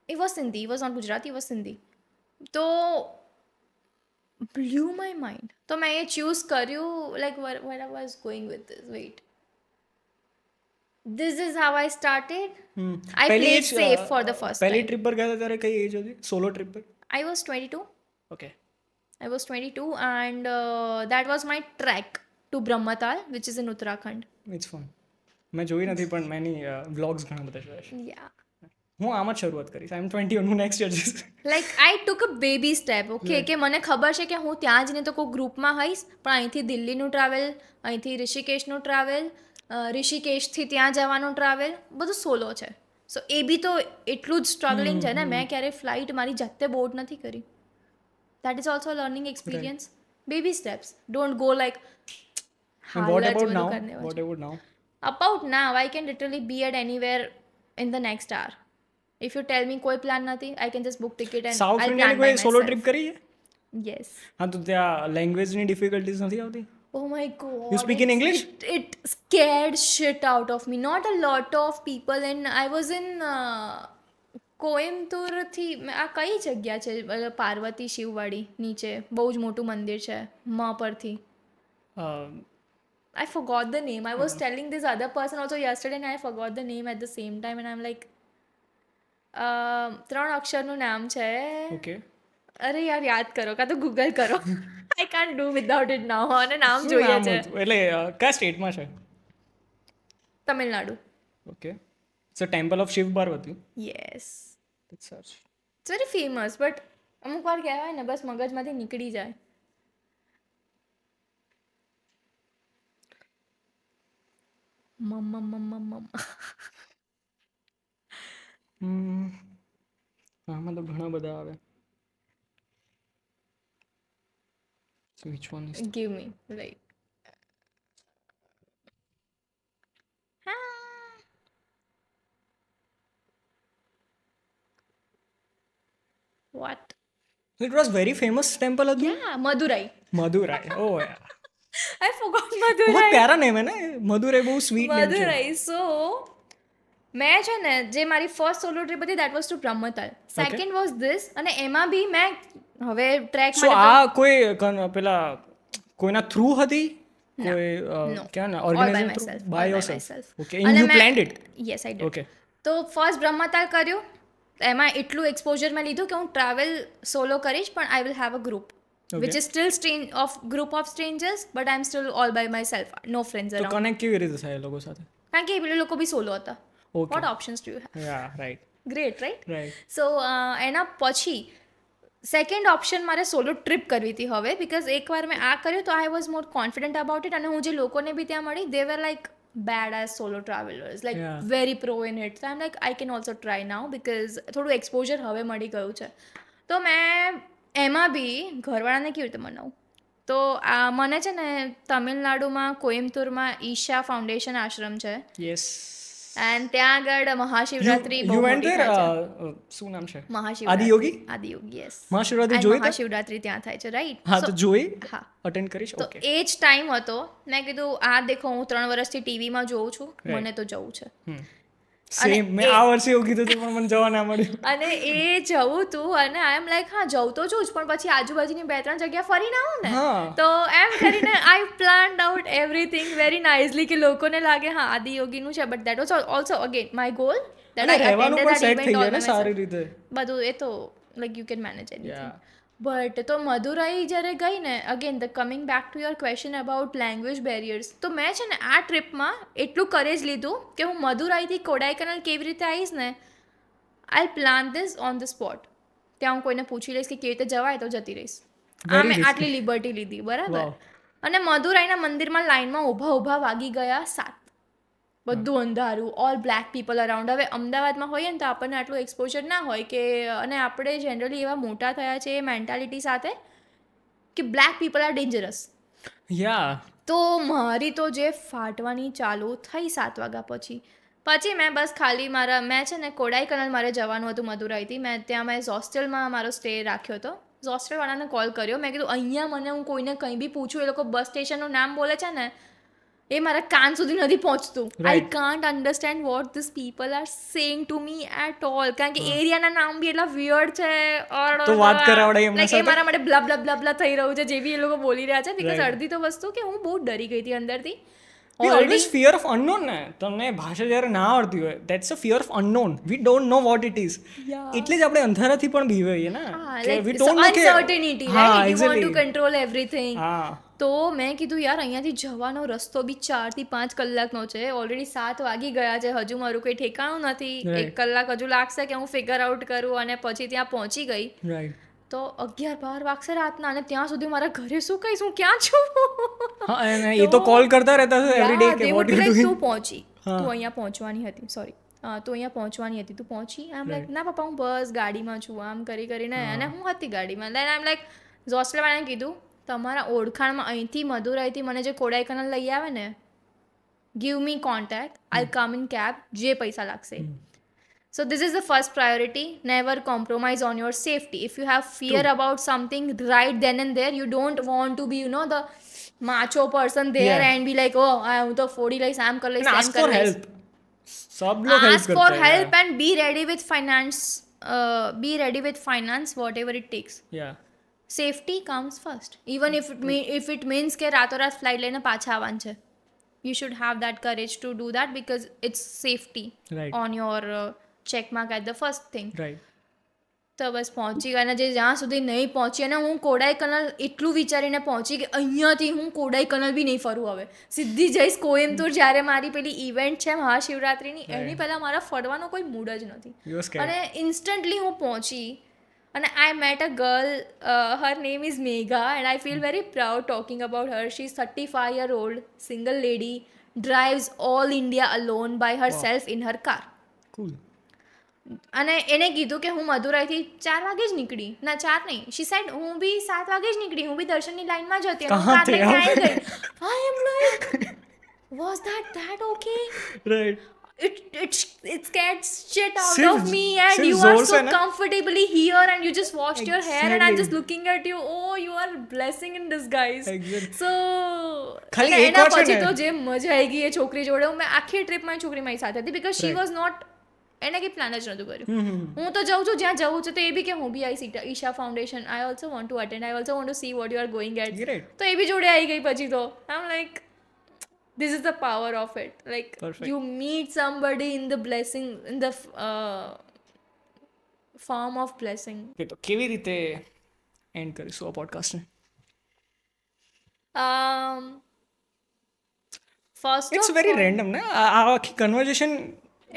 A: એ was Sindhi, was not Gujarati, was Sindhi. તો blew my mind. તો મેં એ ચૂઝ કર્યું, like where I was going with this. Wait, this is how I started. I played safe for the first time.
B: પહેલી ટ્રીપ પર ગયા ત્યારે કઈ એજ હતી સોલો ટ્રીપ પર?
A: I was 22.
B: Okay.
A: I was 22 and that was my trek to Brahmatal, which is in Uttarakhand.
B: It's fun. મેં જોઈ નથી, પણ મેની વ્લોગ્સ ઘણા બધા જોયા છે.
A: Yeah.
B: હું આમ જ શરૂઆત કરીશ. આઈ એમ 21, હું નેક્સ્ટ યર જઈશ.
A: Like I took a baby step. Okay, કે મને ખબર છે કે હું ત્યાં જઈને તો કોઈ ગ્રુપમાં હઈશ, પણ અહીંથી દિલ્હીનું ટ્રાવેલ, અહીંથી ઋષિકેશનું ટ્રાવેલ, ઋષિકેશથી ત્યાં જવાનું ટ્રાવેલ, બધું સોલો છે. સો એ બી તો એટલું જ સ્ટ્રગલિંગ છે ને. મેં ક્યારેય ફ્લાઇટ મારી જાતે બોર્ડ નથી કરી. That is also learning experience. Baby steps. Don't go like
B: What about now?
A: About now, I can literally be at anywhere in the next hour. If you tell me કોઈ plan નથી, I can just book ticket and
B: South
A: I'll
B: India
A: plan
B: ની
A: by
B: કોઈ solo
A: myself.
B: Trip કરી છે?
A: Yes.
B: હા, તો ત્યાં લેંગ્વેજની ડિફિકલ્ટીઝ નથી આવતી?
A: Oh my god.
B: You speak in English?
A: It scared shit out of me. Not a lot of people, and I was in કોઈમ્બતુરથી, આ કઈ જગ્યા છે પાર્વતી શિવવાડી નીચે, બહુ જ મોટું મંદિર છે મ પરથી. I forgot the name. I was telling this other person also yesterday and I forgot the name at the same time and I'm like 3 અક્ષરનું નામ છે.
B: ઓકે.
A: અરે યાર યાદ કરો, કાં તો ગૂગલ કરો. I can't do without it now. અને નામ જોઈએ છે.
B: એટલે કયા સ્ટેટમાં છે?
A: Tamil Nadu.
B: Okay. It's a temple of Shiva Parvati.
A: Yes.
B: It's search.
A: It's very famous, but અમુક વાર કહેવાય ને બસ મગજમાંથી નીકળી જાય.
B: આમાં તો ઘણા બધા આવે. So which one is?
A: Give me, right. What?
B: It was very famous temple હતું.
A: Yeah, Madurai.
B: Madurai. Oh yeah.
A: I forgot Madurai.
B: बहुत प्यारा नेम है ना मदुराई, बहुत स्वीट नेम છે.
A: Madurai. So મેં છે ને જે મારી ફર્સ્ટ સોલો ટ્રીપ હતી that was to Brahmatal. Second was this, અને એમાં બી મેં હવે ટ્રેક
B: સો આ કોઈ પેલા કોઈના થ્રુ હતી? કોઈ ક્યાં ના organisation through? By yourself. Okay. And you planned it?
A: Yes I did.
B: Okay.
A: તો ફર્સ્ટ બ્રહ્મતાલ કર્યું, એમાં એટલું એક્સપોઝર મેં લીધું કે હું ટ્રાવેલ સોલો કરીશ પણ I will have a group. which is still group of strangers, but I'm still all by myself, no friends
B: તો
A: around.
B: કનેક્ટ કેવી રીતે થાય એ લોકો સાથે?
A: કારણ કે એ પેલા લોકો બી સોલો હતા.
B: Okay.
A: What options do you have?
B: યા right
A: Great, right?
B: Right.
A: So એના પછી સેકન્ડ ઓપ્શન મારે સોલો ટ્રીપ કરવી હતી હવે, બિકોઝ એકવાર મેં આ કર્યું તો I was more confident about it, અને હું જે લોકોને બી ત્યાં મળી they were like bad as solo travelers, like
B: Yeah.
A: very pro in it. So I'm like, I can also try now because થોડું એક્સપોઝર હવે મળી ગયું છે. તો મેં એમાં બી ઘરવાળાને કેવી રીતે મનાવું? તો મને છે ને તમિલનાડુમાં કોઈમ્બતુરમાં ઈશા ફાઉન્ડેશન આશ્રમ છે,
B: યસ.
A: એન્ડ ત્યાં આગળ મહાશિવરાત્રી બહુ
B: યુ વેન્ટ
A: મોટી
B: ધેર?
A: થાય છે.
B: શું નામ છે?
A: મહાશિવરાત્રી.
B: આદિયોગી?
A: આદિયોગી, યસ.
B: મહાશિવરાત્રી જોઈ?
A: મહાશિવરાત્રી ત્યાં થાય છે, રાઈટ?
B: હા, તો જોઈ,
A: હા.
B: અટેન્ડ કરીશ.
A: તો
B: ઓકે.
A: એ જ ટાઈમ હતો, મેં કીધું આ દેખો હું 3 વર્ષથી ટીવીમાં જોઉં છું, મને તો જવું છે.
B: સેમ, મેં આ વર્ષે એવું કીધું હતું પણ મને જવા ના મળ્યું.
A: અને એ જવું તું, અને આઈ એમ લાઈક હા જવું તો છું જ, પણ પછી આજુબાજુની 2-3 જગ્યા ફરીને આવું ને, તો એમ કરીને I planned out everything very nicely કે લોકોને લાગે હા આદિયોગીનું છે, but that was also again my goal that I
B: રહેવાનું
A: અટેન્ડેડ
B: પણ સેટ
A: ધેટ
B: થઈ
A: ઇવેન્ટ
B: જાય ને
A: ઓલ
B: સારી રીતે.
A: બધું એ તો like you can manage anything.
B: Yeah.
A: But તો મદુરાઈ જ્યારે ગઈ ને, again the coming back to your question about language barriers, તો મેં છે ને આ ટ્રીપમાં એટલું કરેજ લીધું કે હું મદુરાઈથી કોડાઈકનાલ કેવી રીતે આવીશ ને, I plan this on the spot. ત્યાં હું કોઈને પૂછી લઈશ કે કેવી રીતે જવાય તો જતી રહીશ. આ મેં આટલી લિબર્ટી લીધી, બરાબર. અને મદુરાઈના મંદિરમાં લાઈનમાં ઊભા વાગી ગયા 7. બધું અંધારું, ઓલ બ્લેક પીપલ અરાઉન્ડ. હવે અમદાવાદમાં હોઈએ ને તો આપણને આટલું એક્સપોઝર ના હોય કે, અને આપણે જનરલી એવા મોટા થયા છે એ મેન્ટાલિટી સાથે કે બ્લેક પીપલ આર ડેન્જરસ.
B: યા.
A: તો મારી તો જે ફાટવાની ચાલુ થઈ 7 વાગ્યા પછી મેં બસ ખાલી મેં છે ને કોડાઈકનાલ મારે જવાનું હતું મદુરાઈથી, મેં હોસ્ટેલમાં મારો સ્ટે રાખ્યો હતો. હોસ્ટેલવાળાને કોલ કર્યો, મેં કીધું અહીંયા મને હું કોઈને કંઈ બી પૂછું, એ લોકો બસ સ્ટેશનનું નામ બોલે છે ને એ મારા કાન સુધી નથી પહોંચતું. I can't understand what this people are saying to me at all, કારણ કે એરિયાના નામ બી એટલા વિયર્ડ છે.
B: તો વાત કરાવડે એમના
A: સાથે, એ મારા માટે બ્લા થઈ રહ્યું છે જે બી એ લોકો બોલી રહ્યા છે, બીકોઝ અડધી તો વસ્તુ કે હું બહુ ડરી ગઈ હતી અંદરથી.
B: ઓલવેઝ ફિયર ઓફ અનનોન ને, તમને ભાષા જ્યારે ના આવડતી હોય, that's a fear of unknown. We don't know what it is. એટલે જ આપણે અંધારાથી પણ બીવાઈએ ને, કે વી ડોન્ટ નો કે
A: uncertainty, right? You want two control everything.
B: હા.
A: તો મેં કીધું યાર અહીંયાથી જવાનો રસ્તો બી 4 થી 5 કલાકનો છે, ઓલરેડી 7 વાગી ગયા છે, હજુ મારું કંઈ ઠેકાણું નથી, 1 કલાક હજુ લાગશે કે હું ફિગર આઉટ કરું, અને પછી ત્યાં પહોંચી ગઈ.
B: રાઈટ.
A: તો 11-12 વાગશે રાતના, અને ત્યાં સુધી મારા ઘરે શું કહીશ, હું ક્યાં છું?
B: હા, અને એ તો કોલ કરતા રહેતા છે એવરી ડે કે વોટ યુ ડુઇંગ.
A: તું પહોંચી, તું અહીંયા પહોંચવાની હતી, સોરી તું અહીંયા પહોંચવાની હતી, તું પહોંચી? આઈ એમ લાઈક ના પપ્પા હું બસ ગાડીમાં છું, આમ કરીને, અને હું હતી ગાડીમાં. દેન આઈ એમ લાઈક હોસ્ટેલવાળાને કીધું તમારા ઓળખાણમાં અહીંથી મદુરાઈથી મને જે કોડાઈકનાલ લઈ આવે ને, give me contact, I come in cab, જે પૈસા લાગશે. So this is the first priority. Never compromise on your safety. If you have fear about something right then and there, you don't want to be, the macho person there and be like, oh, હું તો ફોડી લઈશ, આમ કરી લઈશ,
B: ask for help. सब लोग help
A: ask for help and be ready with finance. Be ready with finance, whatever it takes.
B: Yeah.
A: Safety comes first. Even if it means કે રાતોરાત ફ્લાઇટ લઈને પાછા આવવાનું છે, you should have that courage to do that because it's safety on your check mark at the first thing.
B: Right.
A: તો બસ પહોંચી ગયા, અને જ્યાં સુધી નહીં પહોંચી, અને હું કોડાઈકનાલ એટલું વિચારીને પહોંચી કે અહીંયાથી હું કોડાઈકનાલ બી નહીં ફરું, હવે સીધી જઈશ કોઈમ્બતુર. જ્યારે મારી પેલી ઇવેન્ટ છે મહાશિવરાત્રિની, એની પહેલાં મારા ફરવાનો કોઈ મૂડ જ નથી, અને ઇન્સ્ટન્ટલી હું પહોંચી. And I met a girl, her name is Megha, and I feel very proud talking about her. She's 35-year-old, single lady, drives all India alone by herself in her car.
B: Cool.
A: અને એને કીધું કે હું મદુરાઈથી 4 વાગે જ નીકળી, ના 4 નહીં, she said હું બી 7 વાગે જ નીકળી, હું બી દર્શનની લાઈનમાં જ હતી, હું કાર લઈને આવી ગઈ. I am like, was that okay?
B: Right.
A: It scared shit out of me, and you are so comfortably here, and you just washed your hair, and I'm just looking at you. Oh, you are blessing in disguise. So એના પછી તો જે મજા આવી ગઈ એ છોકરી જોડે, મેં આખી ટ્રીપમાં છોકરી મારી સાથે હતી, because she was not, એને કંઈ પ્લાન જ નહોતું કર્યું. હું તો જાઉં છું જ્યાં જવું છે, તો એ બી કે હું બી આવીશ Isha Foundation, I also want to attend, I also want to see what you are going at. તો એ બી જોડે આવી ગઈ પછી તો. I am like, this is the power of it. Like, perfect. You meet somebody in the blessing, in the form of blessing.
B: તો કેવી રીતે એન્ડ કરીશું આ પોડકાસ્ટને?
A: Um, first
B: it's
A: of
B: very
A: all,
B: random ને આ આખી કન્વર્ઝેશન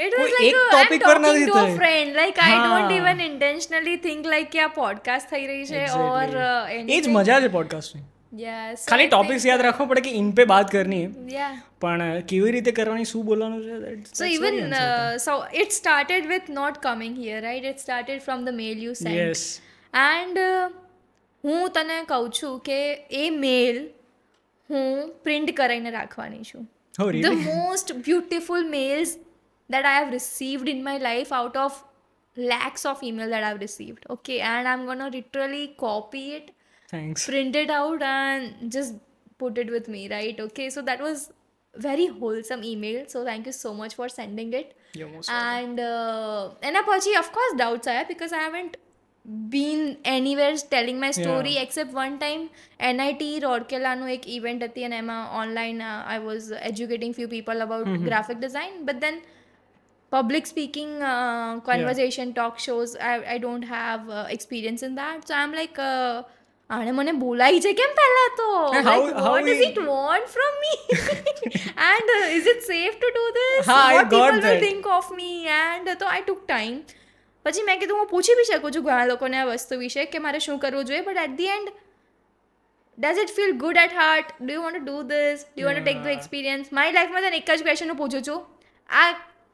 A: it was
B: કોઈ
A: like
B: એક
A: I'm
B: ટોપિક પર નથી
A: talking to a
B: થઈ.
A: friend. Like I don't
B: હા.
A: even intentionally think like કે આ podcast થઈ રહી છે or
B: Exactly. એ જ
A: anything.
B: મજા છે પોડકાસ્ટની.
A: Yeah. So
B: ખાલી
A: I
B: ટોપિક્સ
A: think,
B: યાદ રાખવો પડે કે ઇન પે બાત કરनी है.
A: Yeah.
B: પણ કેવી રીતે કરવાની, શું બોલવાનું છે,
A: So even so it started with not coming here, right? It started from the mail you sent.
B: Yes
A: And હું તને કહું છું કે એ મેલ હું પ્રિન્ટ કરાઈને રાખવાની છું.
B: Oh, really?
A: The most beautiful mails that I have received in my life out of lakhs of emails that I've received. Okay, and I'm gonna literally copy it,
B: thanks.
A: print it out, and just put it with me, right? Okay, so that was very wholesome email. So thank you so much for sending it.
B: You're most welcome.
A: And એના પછી of course doubts આવ્યા because I haven't been anywhere telling my story except one time NIT રોરકેલાનું એક event હતી અને એમાં online I was educating few people about graphic design, but then public speaking conversation talk shows I don't have experience in that, so I'm like આણે મને બોલાઈ છે કેમ પહેલા તો
B: How
A: what does
B: we-
A: it want from me and is it safe to do this,
B: હા, I
A: what
B: got
A: people will
B: that.
A: think of me, and તો I took time. પછી મેં કીધું હું પૂછી બી શકું છું ઘણા લોકોને આ વસ્તુ વિશે કે મારે શું કરવું જોઈએ, but at the end does it feel good at heart, do you want to do this, do you want to take the experience. મારી લાઈફમાં તને એક જ ક્વેશ્ચન હું પૂછું છું, આ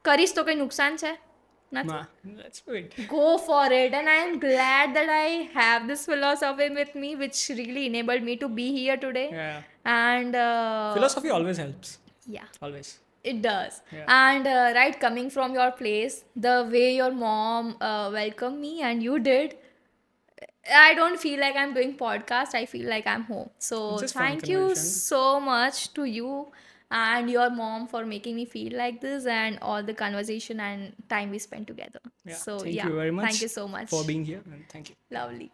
A: કરીશ તો કંઈ નુકસાન છે? નથી.
B: That's good.
A: Go for it, and I am glad that I have this philosophy with me which really enabled me to be here today.
B: Yeah.
A: And
B: Philosophy always helps.
A: yeah,
B: Always.
A: it does.
B: Yeah.
A: And right, coming from your place, the way your mom welcomed me and you did, I don't feel like I'm doing podcast, I feel like I'm home. So
B: Just fun
A: thank you
B: conversation.
A: so much to you and your mom for making me feel like this and all the conversation and time we spent together.
B: Yeah.
A: So
B: Thank
A: yeah,
B: you very much
A: thank you so much
B: for being here, and thank you.
A: lovely.